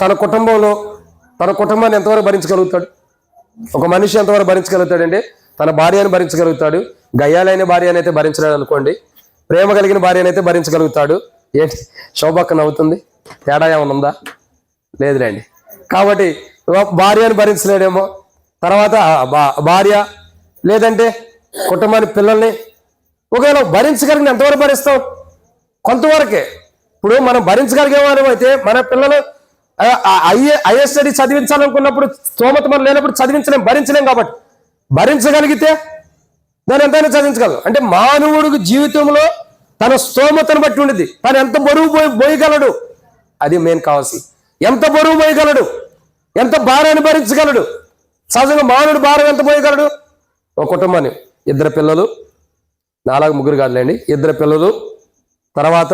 తన కుటుంబాన్ని ఎంతవరకు భరించగలుగుతాడు? ఒక మనిషి ఎంతవరకు భరించగలుగుతాడంటే, తన భార్యను భరించగలుగుతాడు. గయ్యాలైన భార్యను అయితే భరించలేడు అనుకోండి, ప్రేమ కలిగిన భార్యనైతే భరించగలుగుతాడు. ఏంటి శోభక్క నవ్వుతుంది? తేడా ఏమైనా ఉందా? లేదులేండి. కాబట్టి భార్యను భరించలేడేమో. తర్వాత భార్య లేదంటే కుటుంబాన్ని, పిల్లల్ని ఒకవేళ భరించగలిగిన ఎంతవరకు భరిస్తాం? కొంతవరకే. ఇప్పుడు మనం భరించగలిగే వారు అయితే మన పిల్లలు హైయర్ స్టడీ చదివించాలనుకున్నప్పుడు స్తోమత మనం లేనప్పుడు భరించలేం. కాబట్టి భరించగలిగితే దాన్ని ఎంతైనా చదివించగలరు. అంటే మానవుడికి జీవితంలో తన స్తోమతను బట్టి ఉండేది. తను ఎంత బరువు మోయగలడు, అది మెయిన్ కావాల్సింది. ఎంత బరువు మోయగలడు, ఎంత భారాన్ని భరించగలడు. సహజంగా మానవుడు భారం ఎంత మోయగలడు? ఒక కుటుంబాన్ని 2 పిల్లలు, 4 ముగ్గురు కాదులేండి, 2 పిల్లలు, తర్వాత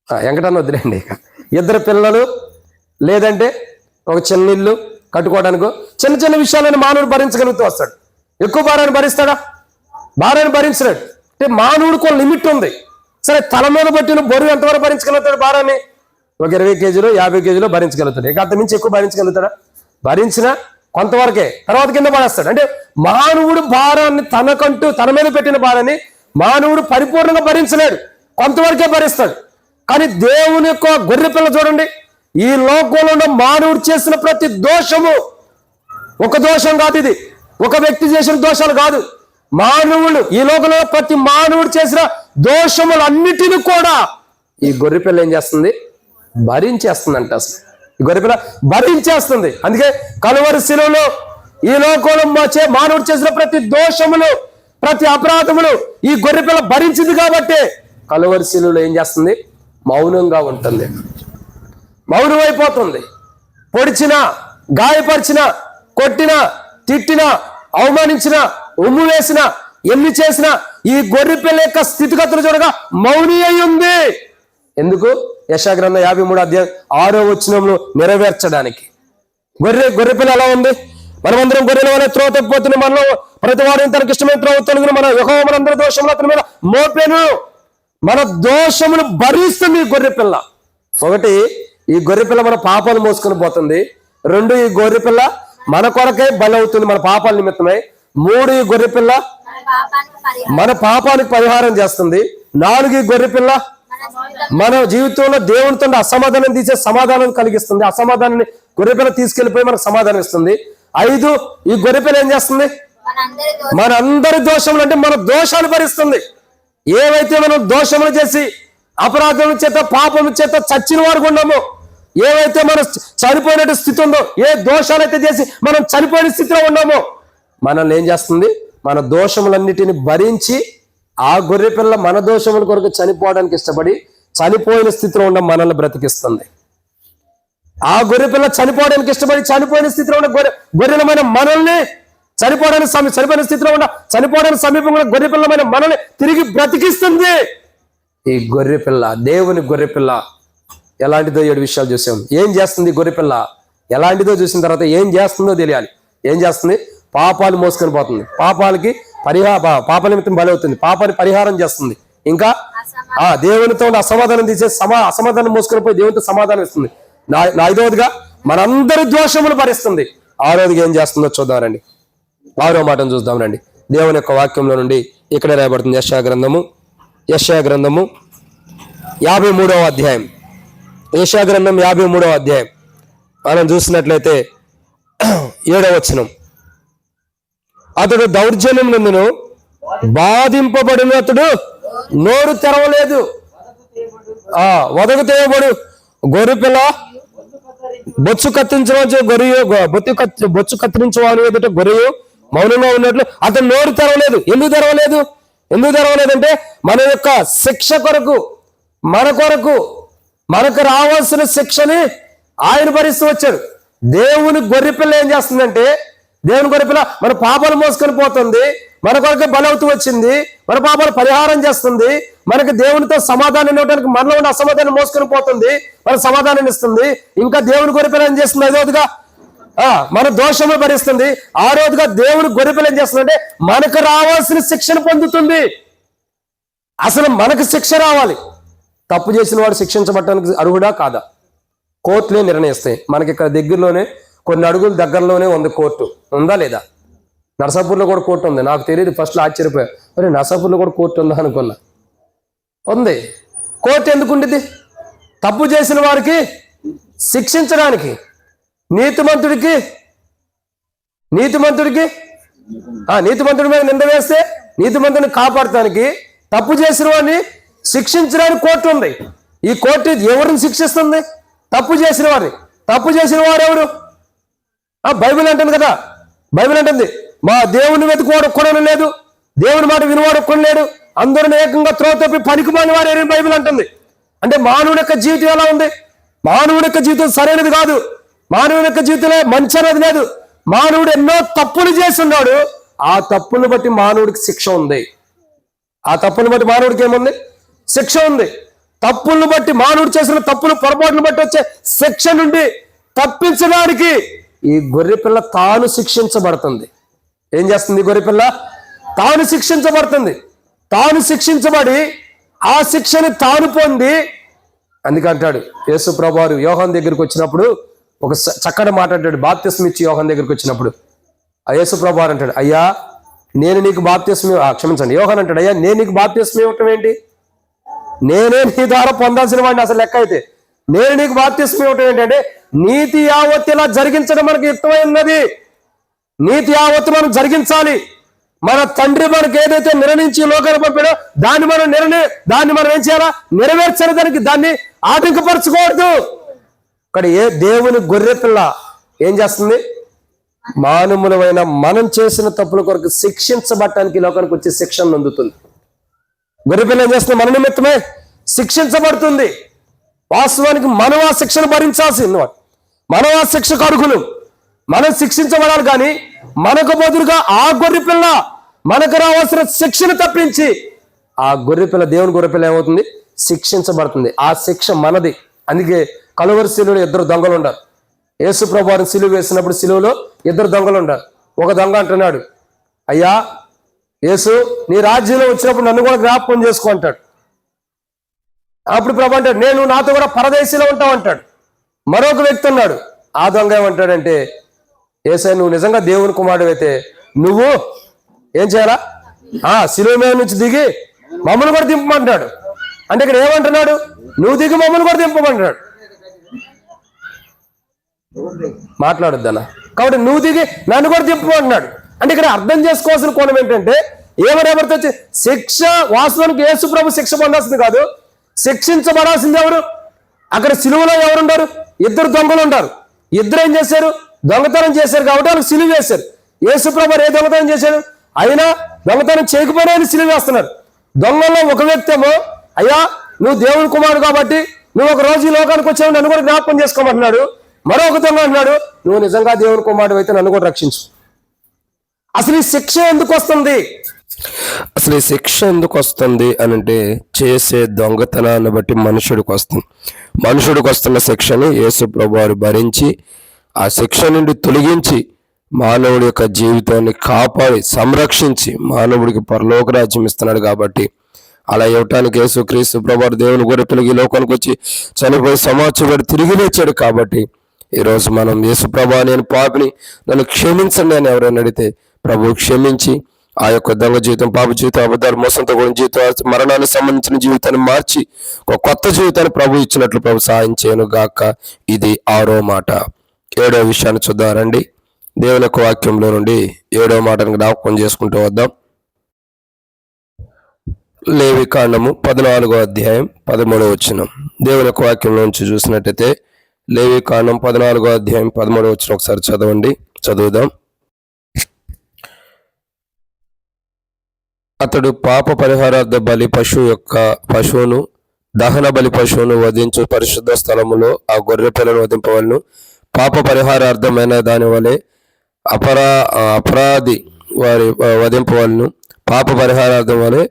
వెంకటన్న వద్దులేండి, 2 పిల్లలు, లేదంటే ఒక చిన్న ఇల్లు కట్టుకోవడానికో చిన్న చిన్న విషయాలను మానవుడు భరించగలుగుతూ వస్తాడు. ఎక్కువ భారాన్ని భరిస్తాడా? భారాన్ని భరించలేడు. అంటే మానవుడికి ఒక లిమిట్ ఉంది. సరే, తల మీద పట్టిన బరువు ఎంతవరకు భరించగలుగుతాడు? భారాన్ని ఒక 20 కేజీలు 50 కేజీలు భరించగలుగుతాడు. ఇక అంత మించి ఎక్కువ భరించగలుగుతాడా? భరించినా కొంతవరకే, తర్వాత కింద పడేస్తాడు. అంటే మానవుడు భారాన్ని తన మీద పెట్టిన భారాన్ని మానవుడు పరిపూర్ణంగా భరించలేడు, కొంతవరకే భరిస్తాడు. కానీ దేవుని యొక్క గొర్రె పిల్ల చూడండి, ఈ లోకంలో ఉన్న మానవుడు చేసిన ప్రతి దోషము, ఒక దోషం కాదు, ఇది ఒక వ్యక్తి చేసిన దోషాలు కాదు, మానవుడు ఈ లోకంలో ప్రతి మానవుడు చేసిన దోషములన్నిటిని కూడా ఈ గొర్రె పిల్ల ఏం చేస్తుంది? భరించేస్తుందంట. అసలు ఈ గొర్రె పిల్ల భరించేస్తుంది. అందుకే కలువరి శిలువలో ఈ లోకంలో మానవుడు చేసిన ప్రతి దోషములు, ప్రతి అపరాధములు ఈ గొర్రె పిల్ల భరించింది. కాబట్టి కలువరి శిలువలో ఏం చేస్తుంది? మౌనంగా ఉంటుంది, మౌనమైపోతుంది. పొడిచినా, గాయపరిచినా, కొట్టినా, తిట్టినా, అవమానించినా, ఉమ్ము వేసినా, ఎన్ని చేసినా ఈ గొర్రె పిల్ల యొక్క స్థితిగతులు చూడగా మౌని అయి ఉంది. ఎందుకు? యెషయా గ్రంథం 53వ అధ్యాయం 6వ వచనంలో నెరవేర్చడానికి. గొర్రె పిల్ల ఎలా ఉంది? మనమందరం గొర్రెల వల్ల త్రోవ తప్పిపోతున్న మనలో ప్రతి వాడిని తనకి ఇష్టమైన త్రోవ తొలగిన మన యెహోవా మనందరి దోషములు అతని మీద మోపెను. మన దోషములు భరిస్తుంది ఈ గొర్రె పిల్ల. ఒకటి, ఈ గొర్రె పిల్ల మన పాపాలు మోసుకొని పోతుంది. 2, ఈ గొర్రె పిల్ల మన కొరకే బలి అవుతుంది, మన పాపాల నిమిత్తమై. 3, ఈ గొర్రె పిల్ల మన పాపానికి పరిహారం చేస్తుంది. 4, ఈ గొర్రె పిల్ల మన జీవితంలో దేవునితో అసమాధానం తీసే సమాధానం కలిగిస్తుంది. అసమాధానాన్ని గొర్రె పిల్ల తీసుకెళ్లిపోయి మనకు సమాధానం ఇస్తుంది. 5, ఈ గొర్రె పిల్ల ఏం చేస్తుంది? మన అందరి దోషములు, అంటే మన దోషాలు భరిస్తుంది. ఏవైతే మనం దోషములు చేసి అపరాధముల చేత పాపముల చేత చచ్చిన వారు ఉన్నామో, ఏవైతే మనం చనిపోయిన స్థితి ఉందో, ఏ దోషాలైతే చేసి మనం చనిపోయిన స్థితిలో ఉన్నామో, మనల్ని ఏం చేస్తుంది? మన దోషములన్నిటిని భరించి ఆ గొర్రె పిల్ల మన దోషముల కొరకు చనిపోవడానికి ఇష్టపడి చనిపోయిన స్థితిలో ఉన్న మనల్ని బ్రతికిస్తుంది. ఆ గొర్రె పిల్ల చనిపోవడానికి ఇష్టపడి చనిపోయిన స్థితిలో ఉన్న గొర్రెలమైన మనల్ని చనిపోయిన స్థితిలో ఉన్న చనిపోవడానికి సమీపంగా గొర్రె పిల్లమైన మనల్ని తిరిగి బ్రతికిస్తుంది. ఈ గొర్రె పిల్ల, దేవుని గొర్రె పిల్ల ఎలాంటిదో 7 విషయాలు చూసాం. ఏం చేస్తుంది గొర్రె పిల్ల? ఎలాంటిదో చూసిన తర్వాత ఏం చేస్తుందో తెలియాలి. ఏం చేస్తుంది? పాపాలు మోసుకొని పోతుంది, పాపాలకి పాప నిమిత్తం బలి అవుతుంది, పాపాన్ని పరిహారం చేస్తుంది. ఇంకా దేవునితో అసమాధానం తీసే అసమాధానం మోసుకొని పోయి దేవునితో సమాధానం ఇస్తుంది. 5వదిగా మనందరి దోషములు భరిస్తుంది. 6వదిగా ఏం చేస్తుందో చూద్దామండి. 6వ మాటను చూద్దాం రండి. దేవుని యొక్క వాక్యంలో నుండి ఇక్కడే రాయబడుతుంది. యెషయా గ్రంథము 53వ అధ్యాయం. యెషయా గ్రంథం 53వ అధ్యాయం మనం చూసినట్లయితే 7వ వచనం. అతడు దౌర్జన్యం నందును బాధింపబడిన అతడు నోరు తెరవలేదు. వదకు తేయబడు గొర్రె పిల్ల బొచ్చు కత్తిరించవాని ఎదుట గొర్రెయు మౌనంగా ఉన్నట్లు అతను నోరు తెరవలేదు. ఎందుకు తెరవలేదంటే మన యొక్క శిక్ష కొరకు, మనకు రావాల్సిన శిక్షని ఆయన భరిస్తూ వచ్చాడు. దేవుని గొర్రెపిల్ల ఏం చేస్తుందంటే, దేవుని గొర్రెపిల్ల మన పాపాలు మోసుకొని పోతుంది, మన కొరకు బలవుతూ వచ్చింది, మన పాపాలు పరిహారం చేస్తుంది, మనకి దేవునితో సమాధానం ఇవ్వడానికి మనలో ఉన్న అసమాధానం మోసుకొని పోతుంది, మన సమాధానం ఇస్తుంది. ఇంకా దేవుని గొర్రెపిల్ల ఏం చేస్తుంది? 5వదిగా మన దోషములు భరిస్తుంది. 6వదిగా దేవుని గొర్రెపిల్ల ఏం చేస్తుందంటే మనకు రావాల్సిన శిక్షను పొందుతుంది. అసలు మనకు శిక్ష రావాలి. తప్పు చేసిన వాడు శిక్షించబడటానికి అర్హుడా కాదా? కోర్టులే నిర్ణయిస్తాయి. మనకి ఇక్కడ దగ్గరలోనే, కొన్ని అడుగుల దగ్గరలోనే ఉంది కోర్టు. ఉందా లేదా? నరసాపూర్లో కూడా కోర్టు ఉంది. నాకు తెలియదు, ఫస్ట్లో ఆశ్చర్యపోయా, మరి నరసాపూర్లో కూడా కోర్టు ఉందా అనుకున్నా. ఉంది. కోర్టు ఎందుకు ఉండేది? తప్పు చేసిన వారికి నీతిమంతుడికి నీతిమంతుడి మీద నింద వేస్తే నీతిమంతుడిని కాపాడటానికి, తప్పు చేసిన వాడిని శిక్షించడానికి కోర్టు ఉంది. ఈ కోర్టు ఎవరిని శిక్షిస్తుంది? తప్పు చేసిన వారిని. తప్పు చేసిన వారు ఎవరు? బైబిల్ అంటుంది కదా, బైబిల్ అంటుంది మా దేవుని వెతుకువాడు ఒక్కడని లేదు, దేవుని మాట వినివాడు ఒక్కడు లేడు, అందరిని ఏకంగా త్రోతప్పి పనికి మాని వారు బైబిల్ అంటుంది. అంటే మానవుని యొక్క జీవితం ఎలా ఉంది? మానవుని యొక్క జీవితం సరైనది కాదు. మానవుని యొక్క జీవితంలో మంచి అనేది లేదు. మానవుడు ఎన్నో తప్పులు చేసి ఉన్నాడు. ఆ తప్పులను బట్టి మానవుడికి శిక్ష ఉంది. ఆ తప్పులను బట్టి మానవుడికి ఏముంది? శిక్ష ఉంది. తప్పులను బట్టి, మానవుడు చేసిన తప్పులు పొరపాటును బట్టి వచ్చే శిక్ష నుండి తప్పించడానికి ఈ గొర్రెపిల్ల తాను శిక్షించబడుతుంది. ఏం చేస్తుంది? గొర్రెపిల్ల తాను శిక్షించబడుతుంది. తాను శిక్షించబడి ఆ శిక్షని తాను పొంది, అందుకంటాడు యేసు ప్రభువారు యోహాను దగ్గరికి వచ్చినప్పుడు ఒక చక్కటి మాట అంటాడు. బాప్తిస్మం ఇచ్చి యోహాను దగ్గరికి వచ్చినప్పుడు ఆ యేసు ప్రభువారు అంటాడు, అయ్యా నేను నీకు బాప్తిస్మం, క్షమించండి, యోహాను అంటాడు, అయ్యా నేను నీకు బాప్తిస్మం ఇవ్వటం ఏంటి? నేనే నీ ద్వారా పొందాల్సిన వాడిని. అసలు లెక్క అయితే నేను నీకు బాప్తిస్మం ఇవ్వటం ఏంటంటే, నీతి యావత్తు ఇలా జరిగించడం మనకి యుక్తమైనది. నీతి యావత్తు మనం జరిగించాలి. మన తండ్రి మనకు ఏదైతే నిర్ణయించి లోకాన్ని పంపాడో దాన్ని మనం ఏం చేయాలా? నెరవేర్చాలి. దాన్ని ఆటంకపరచకూడదు. ఇక్కడ దేవుని గొర్రెపిల్ల ఏం చేస్తుంది? మానవులమైన మనం చేసిన తప్పుల కొరకు శిక్షించబడటానికి లోకానికి వచ్చే శిక్షను అందుతుంది. గొర్రెపిల్ల ఏం చేస్తుంది? మన నిమిత్తమే శిక్షించబడుతుంది. వాస్తవానికి మనం ఆ శిక్షను భరించాల్సింది. మనం ఆ శిక్షకు అర్హులు. మనం శిక్షించబడాలి. కానీ మనకు బదులుగా ఆ గొర్రెపిల్ల మనకు రావాల్సిన శిక్షను తప్పించి ఆ గొర్రెపిల్ల, దేవుని గొర్రెపిల్ల ఏమవుతుంది? శిక్షించబడుతుంది. ఆ శిక్ష మనది. అందుకే కలువరి శిలువలో 2 దొంగలు ఉన్నారు. యేసు ప్రభువారిని సిలువ వేసినప్పుడు సిలువలో 2 దొంగలు ఉన్నారు. ఒక దొంగ అంటున్నాడు, అయ్యా యేసు నీ రాజ్యంలో వచ్చినప్పుడు నన్ను కూడా జ్ఞాపకం చేసుకో అంటాడు. అప్పుడు ప్రభు అంటాడు, నేను నాతో కూడా పరదేశీలో ఉంటావు అంటాడు. మరొక వ్యక్తి ఉన్నాడు. ఆ దొంగ ఏమంటాడంటే, యేసయ్య నువ్వు నిజంగా దేవుని కుమారుడు అయితే నువ్వు ఏం చేయాలా? శిలువ మీద నుంచి దిగి మమ్మల్ని కూడా దింపమంటాడు. అంటే ఇక్కడ ఏమంటున్నాడు? నువ్వు దిగి మమ్మల్ని కూడా దింపమంటున్నాడు. మాట్లాడొద్దన్నా. కాబట్టి నువ్వు దిగి నన్ను కూడా దింపమంటున్నాడు. అంటే ఇక్కడ అర్థం చేసుకోవాల్సిన కోణం ఏంటంటే, ఎవరెవరితో వచ్చి శిక్ష, వాస్తవానికి యేసు ప్రభు శిక్ష పొందాల్సింది కాదు, శిక్షించబడాల్సింది ఎవరు? అక్కడ సిలువలో ఎవరుంటారు? 2 దొంగలు ఉంటారు. 2 ఏం చేశారు? దొంగతనం చేశారు కాబట్టి వాళ్ళకి సిలువ వేశారు. యేసు ప్రభు ఏ దొంగతనం చేశాడు? అయినా దొంగతనం చేయకపోయినా ఆయన సిలువ వేస్తున్నారు. దొంగల్లో ఒక వ్యక్తి ఏమో, అయ్యా నువ్వు దేవుని కుమారుడు కాబట్టి నువ్వు ఒక రోజు ఈ లోకానికి వచ్చావు, నన్ను కూడా జ్ఞాపకం చేసుకోమంటున్నాడు. మరొక దొంగ అంటున్నాడు, నువ్వు నిజంగా దేవుని కుమారుడు అయితే నన్ను కూడా రక్షించు. అసలు ఈ శిక్ష ఎందుకు వస్తుంది? అసలు ఈ శిక్ష ఎందుకు వస్తుంది అని అంటే, చేసే దొంగతనాన్ని బట్టి మనుషుడికి వస్తుంది. మనుషుడికి వస్తున్న శిక్షని యేసు ప్రభువారు భరించి ఆ శిక్ష నుండి తొలగించి మానవుడి యొక్క జీవితాన్ని కాపాడి సంరక్షించి మానవుడికి పరలోక రాజ్యం ఇస్తున్నాడు. కాబట్టి అలా ఇవ్వటానికి యేసుక్రీస్తు ప్రభువారు దేవుని గొర్రెపిల్లకి లోకానికి వచ్చి చనిపోయి సమాచారం తిరిగి లేచాడు. కాబట్టి ఈరోజు మనం యేసు ప్రభువా నేను పాపిని, నన్ను క్షమించండి అని ఎవరైనా అడిగితే ప్రభు క్షమించి ఆ యొక్క దొంగ జీవితం, పాప జీవితం, అబద్ధాలు, మోసంతో కూడిన జీవితం, మరణానికి సంబంధించిన జీవితాన్ని మార్చి ఒక కొత్త జీవితాన్ని ప్రభు ఇచ్చినట్లు ప్రభు సహాయం చేయను గాక. ఇది 6వ మాట. 7వ విషయాన్ని చూద్దామండి. దేవుని యొక్క వాక్యంలో నుండి 7వ మాటను జ్ఞాపకం చేసుకుంటూ వద్దాం. లేవికాండము 14వ అధ్యాయం 13వ వచనం. దేవుని యొక్క వాక్యంలో నుంచి చూసినట్టయితే లేవికాండం 14వ అధ్యాయం 13వ వచనం ఒకసారి చదువుదాం. అతడు పాప పరిహారార్థ బలి పశువును దహన బలి పశువును వధించు పరిశుద్ధ స్థలములో ఆ గొర్రె పిల్లను వధింపవలను. పాప పరిహారార్థమైన దాని వలె అపరాధి వారి వధింపవలను. పాప పరిహారార్థం వలె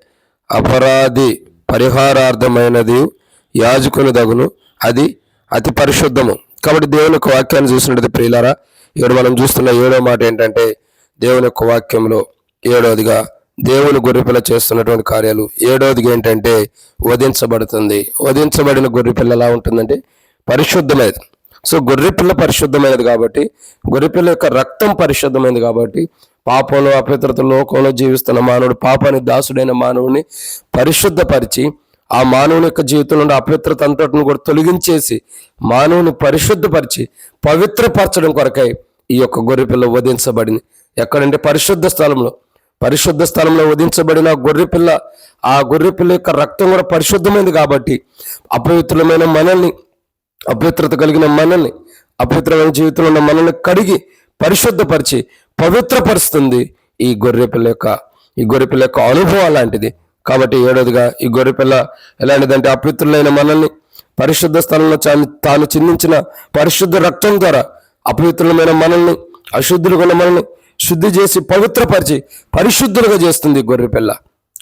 అపరాధి పరిహారార్థమైనది యాజకుని దగును, అది అతి పరిశుద్ధము. కాబట్టి దేవుని యొక్క వాక్యాన్ని చూసినట్టు ప్రియులారా, ఇక్కడ మనం చూస్తున్న 7వ మాట ఏంటంటే, దేవుని యొక్క వాక్యంలో 7వదిగా దేవుని గొర్రెపిల్ల చేస్తున్నటువంటి కార్యాలు. 7వదిగా ఏంటంటే వధించబడుతుంది. వధించబడిన గొర్రెపిల్ల ఎలా ఉంటుందంటే పరిశుద్ధమైనది. సో గొర్రెపిల్ల పరిశుద్ధమైనది కాబట్టి, గొర్రెపిల్ల యొక్క రక్తం పరిశుద్ధమైనది కాబట్టి, పాపంలో అపవిత్రత లోకంలో జీవిస్తున్న మానవుడు, పాపానికి దాసుడైన మానవుడిని పరిశుద్ధపరిచి ఆ మానవుని యొక్క జీవితంలో ఉండే అపవిత్రత అంతటిని కూడా తొలగించేసి మానవుని పరిశుద్ధపరిచి పవిత్రపరచడం కొరకై ఈ యొక్క గొర్రెపిల్ల వధించబడింది. ఎక్కడంటే పరిశుద్ధ స్థలంలో. పరిశుద్ధ స్థలంలో వధించబడిన గొర్రెపిల్ల, ఆ గొర్రెపిల్ల యొక్క రక్తం కూడా పరిశుద్ధమైనది కాబట్టి అపవిత్రమైన మనల్ని, అపవిత్రత కలిగిన మనల్ని, అపవిత్రమైన జీవితంలో ఉన్న మనల్ని కడిగి పరిశుద్ధపరిచి పవిత్రపరుస్తుంది ఈ గొర్రెపిల్ల యొక్క అనుభవం అలాంటిది. కాబట్టి ఏడవదిగా ఈ గొర్రెపిల్ల ఎలాంటిదంటే అపవిత్రులైన మనల్ని పరిశుద్ధ స్థలంలో తాను చిందించిన పరిశుద్ధ రక్తం ద్వారా అపవిత్రులమైన మనల్ని, అశుద్ధులుగా ఉన్న మనల్ని శుద్ధి చేసి పవిత్రపరిచి పరిశుద్ధులుగా చేస్తుంది గొర్రెపిల్ల.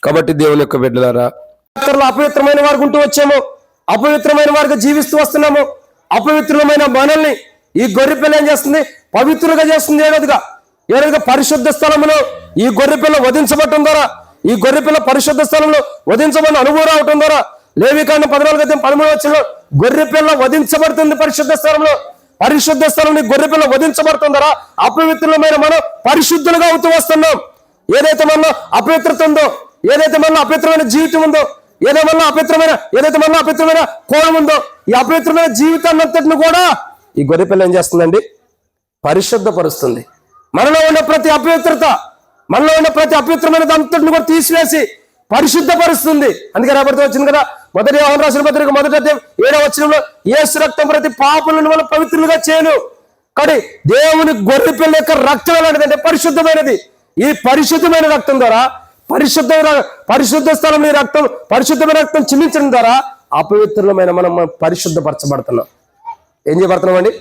కాబట్టి దేవుని యొక్క బిడ్డలారా, అపవిత్రమైన వారికి ఉంటూ వచ్చాము, అపవిత్రమైన వారికి జీవిస్తూ వస్తున్నాము. అపవిత్రమైన మనల్ని ఈ గొర్రెపిల్ల ఏం చేస్తుంది? పవిత్రులుగా చేస్తుంది. ఏడవదిగా పరిశుద్ధ స్థలంలో ఈ గొర్రెపిల్ల వధించబడటం ద్వారా, ఈ గొర్రెపిల్ల పరిశుద్ధ స్థలంలో వధించబడిన అనుభవం రావటం ద్వారా, లేవికాండం 14:13 గొర్రెపిల్ల వధించబడుతుంది పరిశుద్ధ స్థలంలో. పరిశుద్ధ స్థలంలో గొర్రెపిల్ల వధించబడుతుంది ద్వారా అపవిత్రులమైన మనం పరిశుద్ధులుగా అవుతూ వస్తున్నాం. ఏదైతే మనలో అపవిత్రత ఉందో, ఏదైతే మనలో అపవిత్రమైన జీవితం ఉందో, ఏదైతే మనలో అపవిత్రమైన కోణం ఉందో, ఈ అపవిత్రమైన జీవితాన్ని అంతటిని కూడా ఈ గొర్రెపిల్ల ఏం చేస్తుందండి? పరిశుద్ధపరుస్తుంది. మనలో ఉన్న ప్రతి అపవిత్రత, మనలో ఉన్న ప్రతి అపవిత్రమైన అంతటిని కూడా తీసివేసి పరిశుద్ధపరుస్తుంది. అందుకే రాబడితో వచ్చింది కదా, 1 యోహాను రాసిన పత్రిక 1వ అధ్యాయం 7వ వచనంలో, యేసు రక్తం ప్రతి పాపులను మనం పవిత్రులుగా చేయను. కానీ దేవుని గొర్రెపిల్ల యొక్క రక్తం ఎలాంటిదంటే పరిశుద్ధమైనది. ఈ పరిశుద్ధమైన రక్తం ద్వారా, పరిశుద్ధ స్థలంలో పరిశుద్ధమైన రక్తం చిందించడం ద్వారా అపవిత్రులమైన మనం పరిశుద్ధపరచబడుతున్నాం. ఏం చేయబడుతున్నాం అండి?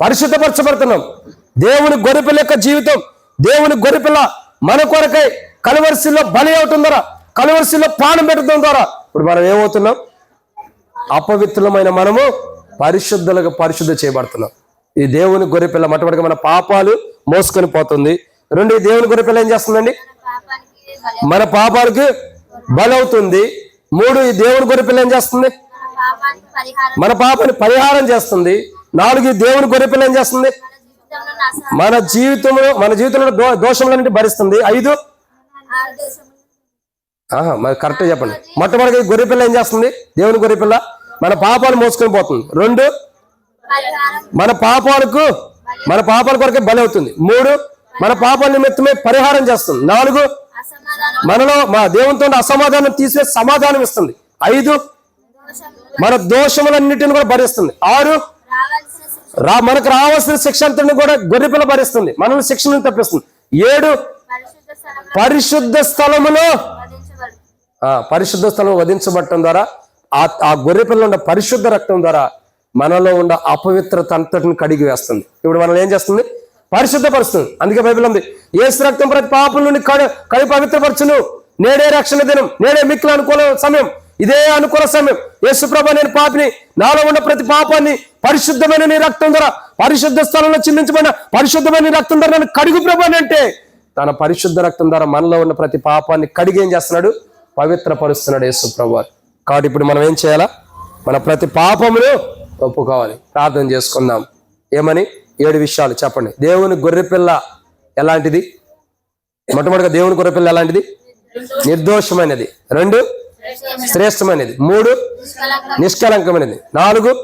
పరిశుద్ధపరచబడుతున్నాం. దేవుని గొర్రెపిల్ల యొక్క జీవితం, దేవుని గొర్రెపిల్ల మన కొరకై కలువరిశిలో బలి అవటం ద్వారా, కలువరిశిలో ప్రాణం పెట్టడం ద్వారా ఇప్పుడు మనం ఏమవుతున్నాం? అపవిత్రులమైన మనము పరిశుద్ధ చేయబడుతున్నాం. ఈ దేవుని గొర్రెపిల్ల మొట్టమొదటిగా మన పాపాలు మోసుకొని పోతుంది. 2, ఈ దేవుని గొర్రెపిల్ల ఏం చేస్తుందండి? మన పాపాలకి బలి అవుతుంది. 3, ఈ దేవుని గొర్రెపిల్ల ఏం చేస్తుంది? మన పాపాన్ని పరిహారం చేస్తుంది. 4, ఈ దేవుని గొర్రెపిల్ల ఏం చేస్తుంది? మన జీవితంలో దోషములన్నింటి భరిస్తుంది. 5, మరి కరెక్ట్ చెప్పండి. మొట్టమొదటిగా ఈ గొర్రెపిల్ల ఏం చేస్తుంది? దేవుని గొర్రెపిల్ల మన పాపాలు మోసుకొని పోతుంది. 2, మన పాపాల కొరకే బలి అవుతుంది. 3, మన పాపాల నిమిత్తమే పరిహారం చేస్తుంది. 4, మనలో మా దేవునితో అసమాధానం తీసివేసి సమాధానం ఇస్తుంది. 5, మన దోషములన్నిటిని కూడా భరిస్తుంది. 6, మనకు రావాల్సిన శిక్ష అంతటిని కూడా గొర్రెపిల్ల భరిస్తుంది, మనల్ని శిక్ష నుంచి తప్పిస్తుంది. 7, పరిశుద్ధ స్థలములో వధించబడటం ద్వారా ఆ గొర్రెపిల్ల ఉన్న పరిశుద్ధ రక్తం ద్వారా మనలో ఉన్న అపవిత్రత అంతటిని కడిగి వేస్తుంది. ఇప్పుడు మనం ఏం చేస్తుంది? పరిశుద్ధపరుస్తుంది. అందుకే బైబిల్ ఉంది, యేసు రక్తం ప్రతి పాపం నుండి కడి పవిత్రపరచును. నేడే రక్షణ దినం, నేడే మిక్కిలి అనుకూల సమయం, ఇదే అనుకూల సమయం. యేసు ప్రభువా, నేను పాపిని, నాలో ఉన్న ప్రతి పాపాన్ని పరిశుద్ధమైన నీ రక్తం ద్వారా, పరిశుద్ధ స్థలంలో చిందించబడిన పరిశుద్ధమైన నీ రక్తం ద్వారా నన్ను కడుగు ప్రభువా అంటే, తన పరిశుద్ధ రక్తం ద్వారా మనలో ఉన్న ప్రతి పాపాన్ని కడిగి ఏం చేస్తున్నాడు? పవిత్రపరుస్తున్నాడు యేసు ప్రభువా. కాబట్టి ఇప్పుడు మనం ఏం చేయాలా? మన ప్రతి పాపమును ఒప్పుకోవాలి. ప్రార్థన చేసుకుందాం. ఏమని? 7 విషయాలు చెప్పండి. దేవుని గొర్రెపిల్ల ఎలాంటిది? మొట్టమొదటిగా దేవుని గొర్రెపిల్ల ఎలాంటిది? నిర్దోషమైనది. 2, శ్రేష్టమైనది. 3, నిష్కలంకమైనది. 4,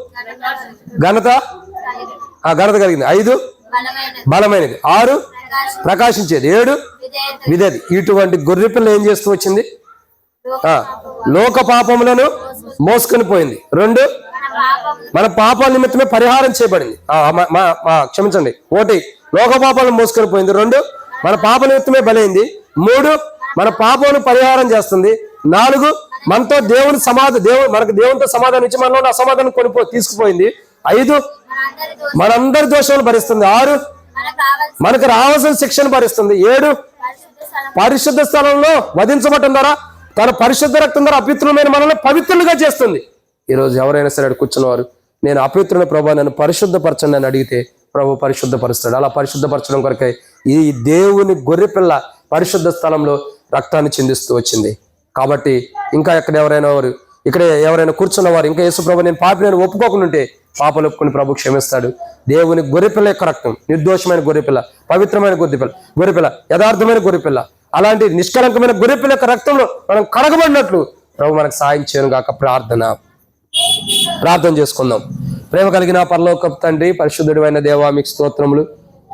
ఘనత కలిగింది. 5, బలమైనది. 6, ప్రకాశించేది. 7, విధేది. ఇటువంటి గొర్రెపిల్ల ఏం చేస్తూ వచ్చింది? లోక పాపములను మోసుకొని పోయింది. 2, మన పాపాల నిమిత్తమే పరిహారం చేయబడింది. క్షమించండి. 1, లోక పాపాలను మోసుకొని పోయింది. 2, మన పాప నిమిత్తమే బలైంది. 3, మన పాపమును పరిహారం చేస్తుంది. 4, మనతో మనకు దేవునితో సమాధానం ఇచ్చి మనలో అసమాధానం తీసుకుపోయింది. 5, మనందరి దోషాలు భరిస్తుంది. 6, మనకు రావాల్సిన శిక్షను భరిస్తుంది. 7, పరిశుద్ధ స్థలంలో వధించబడటం ద్వారా, తన పరిశుద్ధ రక్తం ద్వారా అపవిత్రులమైన మనల్ని పవిత్రులుగా చేస్తుంది. ఈరోజు ఎవరైనా సరే కూర్చున్నవారు, నేను అపవిత్రుల ప్రభు నన్ను పరిశుద్ధపరచండి అని అడిగితే ప్రభు పరిశుద్ధపరుస్తాడు. అలా పరిశుద్ధపరచడం కొరకై ఈ దేవుని గొర్రెపిల్ల పరిశుద్ధ స్థలంలో రక్తాన్ని చిందిస్తూ వచ్చింది. కాబట్టి ఇంకా ఇక్కడ ఎవరైనా కూర్చున్న వారు ఇంకా యేసు ప్రభు నేను పాపి నేను ఒప్పుకోకుండా ఉంటే పాపలు ఒప్పుకుని ప్రభు క్షమిస్తాడు. దేవుని గొర్రెపిల్ల యొక్క రక్తం, నిర్దోషమైన గొర్రెపిల్ల, పవిత్రమైన గొర్రెపిల్ల, యథార్థమైన గొర్రెపిల్ల, అలాంటి నిష్కలంకమైన గొర్రెపిల్ల యొక్క రక్తంలో మనం కడగబడినట్లు ప్రభు మనకు సాయం చేయను గాక. ప్రార్థన చేసుకుందాం. ప్రేమ కలిగిన పరలోకపు తండ్రి, పరిశుద్ధుడైన దేవా, మీకు స్తోత్రములు.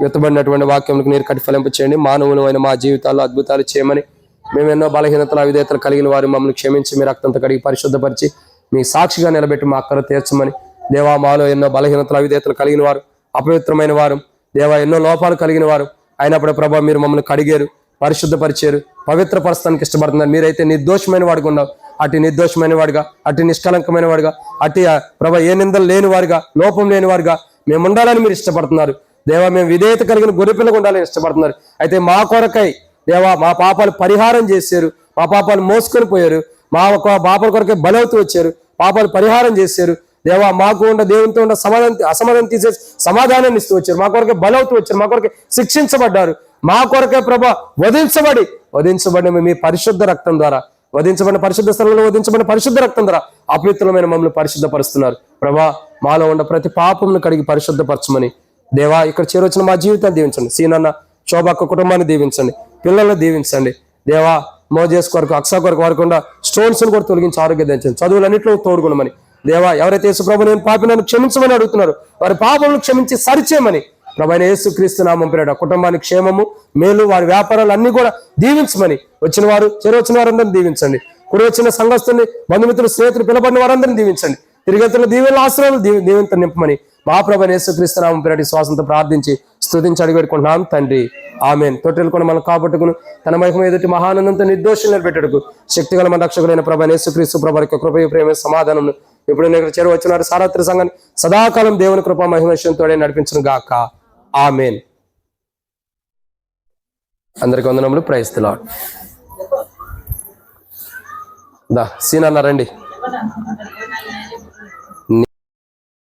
ఎత్తబడినటువంటి వాక్యంకి నీరు కట్టి ఫలింప చేయండి. మానవులు అయిన మా జీవితాల్లో అద్భుతాలు చేయమని, మేము ఎన్నో బలహీనతలు అవిధేతలు కలిగిన వారు మమ్మల్ని క్షమించి మీ రక్తంతో కడిగి పరిశుద్ధపరిచి మీ సాక్షిగా నిలబెట్టి మా అక్కర తీర్చమని. దేవా, మాలో ఎన్నో బలహీనతలు అవిధేతలు కలిగిన వారు, అపవిత్రమైన వారు, దేవా ఎన్నో లోపాలు కలిగిన వారు అయినప్పుడు ప్రభా మీరు మమ్మల్ని కడిగారు, పరిశుద్ధపరిచారు, పవిత్రపరచడానికి ఇష్టపడుతున్నారు. మీరైతే నిర్దోషమైన వాడిగా ఉన్నావు. అటు నిర్దోషమైన వాడిగా, అటు నిష్కలంకమైన వాడిగా, అటు ప్రభా ఏ నిందలు లేని వారిగా, లోపం లేని వారిగా మేము ఉండాలని మీరు ఇష్టపడుతున్నారు. దేవా, మేము విధేయత కలిగిన గొర్రెపిల్లగా ఉండాలని ఇష్టపడుతున్నారు. అయితే మా కొరకై దేవా మా పాపాలు పరిహారం చేశారు, మా పాపాలు మోసుకొని పోయారు, మా పాపాల కొరకై బలవుతూ వచ్చారు, పాపాలు పరిహారం చేశారు. దేవా, మాకు ఉన్న దేవునితో ఉన్న అసమాధానం తీసేసి సమాధానాన్ని ఇస్తూ వచ్చారు, మా కొరకే బలవుతూ వచ్చారు, మా కొరకే శిక్షించబడ్డారు, మా కొరకే ప్రభా వధించబడి మీ పరిశుద్ధ రక్తం ద్వారా, వధించబడిన పరిశుద్ధ స్థలంలో వధించబడిన పరిశుద్ధ రక్తం ద్వారా అపవిత్రమైన మమ్మల్ని పరిశుద్ధపరుస్తున్నారు. ప్రభా, మాలో ఉన్న ప్రతి పాపంను కడిగి పరిశుద్ధపరచమని. దేవా, ఇక్కడ చేరొచ్చిన మా జీవితాన్ని దీవించండి. సీనన్న శోభక్క కుటుంబాన్ని దీవించండి, పిల్లలను దీవించండి. దేవా, మోజేస్ కొరకు, అక్సా కొరకు వారికి ఉన్న స్టోన్స్ కూడా తొలగించి ఆరోగ్యం దించండి. చదువులన్నింటిలో తోడుగుణమని. దేవా, ఎవరైతే యేసుప్రభు నేను పాపి నన్ను క్షమించమని అడుగుతున్నారు, వారి పాపములను క్షమించి సరిచేయమని ప్రభువైన యేసుక్రీస్తు నామం పేరిట కుటుంబానికి క్షేమము, మేలు, వారి వ్యాపారాలు అన్ని కూడా దీవించమని. వచ్చిన వారు, చేరొచ్చిన వారందరినీ దీవించండి. కుడి వచ్చిన సంఘస్థుల్ని, బంధుమిత్రులు, స్నేహితులు, పిలబడిన వారందరినీ దీవించండి. తిరిగెత్తుల దీవెనల ఆశ్రయాలు దీవెనతో నింపమని మా ప్రభువైన యేసుక్రీస్తు నామం పేరిట శ్వాసంతో ప్రార్థించి స్తుతించి అడిగిపెట్టుకుంటున్నాం తండ్రి, ఆమేన్. తొట్టెలు కూడా మనం కాబట్టుకును తన మహిమ ఎదుటి మహానందంతో నిర్దోషులు నిలబెట్టడుకు శక్తిగల మన రక్షకులైన ప్రభువైన యేసుక్రీస్తు ప్రభు యొక్క కృపయు ప్రేమ సమాధానం ఇప్పుడు నేను చేరవచ్చున్నారు సారాత్రి సంఘాన్ని సదాకాలం దేవుని కృప మహిమతో నడిపించును గాక. ఆమేన్. అందరికి వందనములు. Praise the lord. సీన్ అన్నారండి.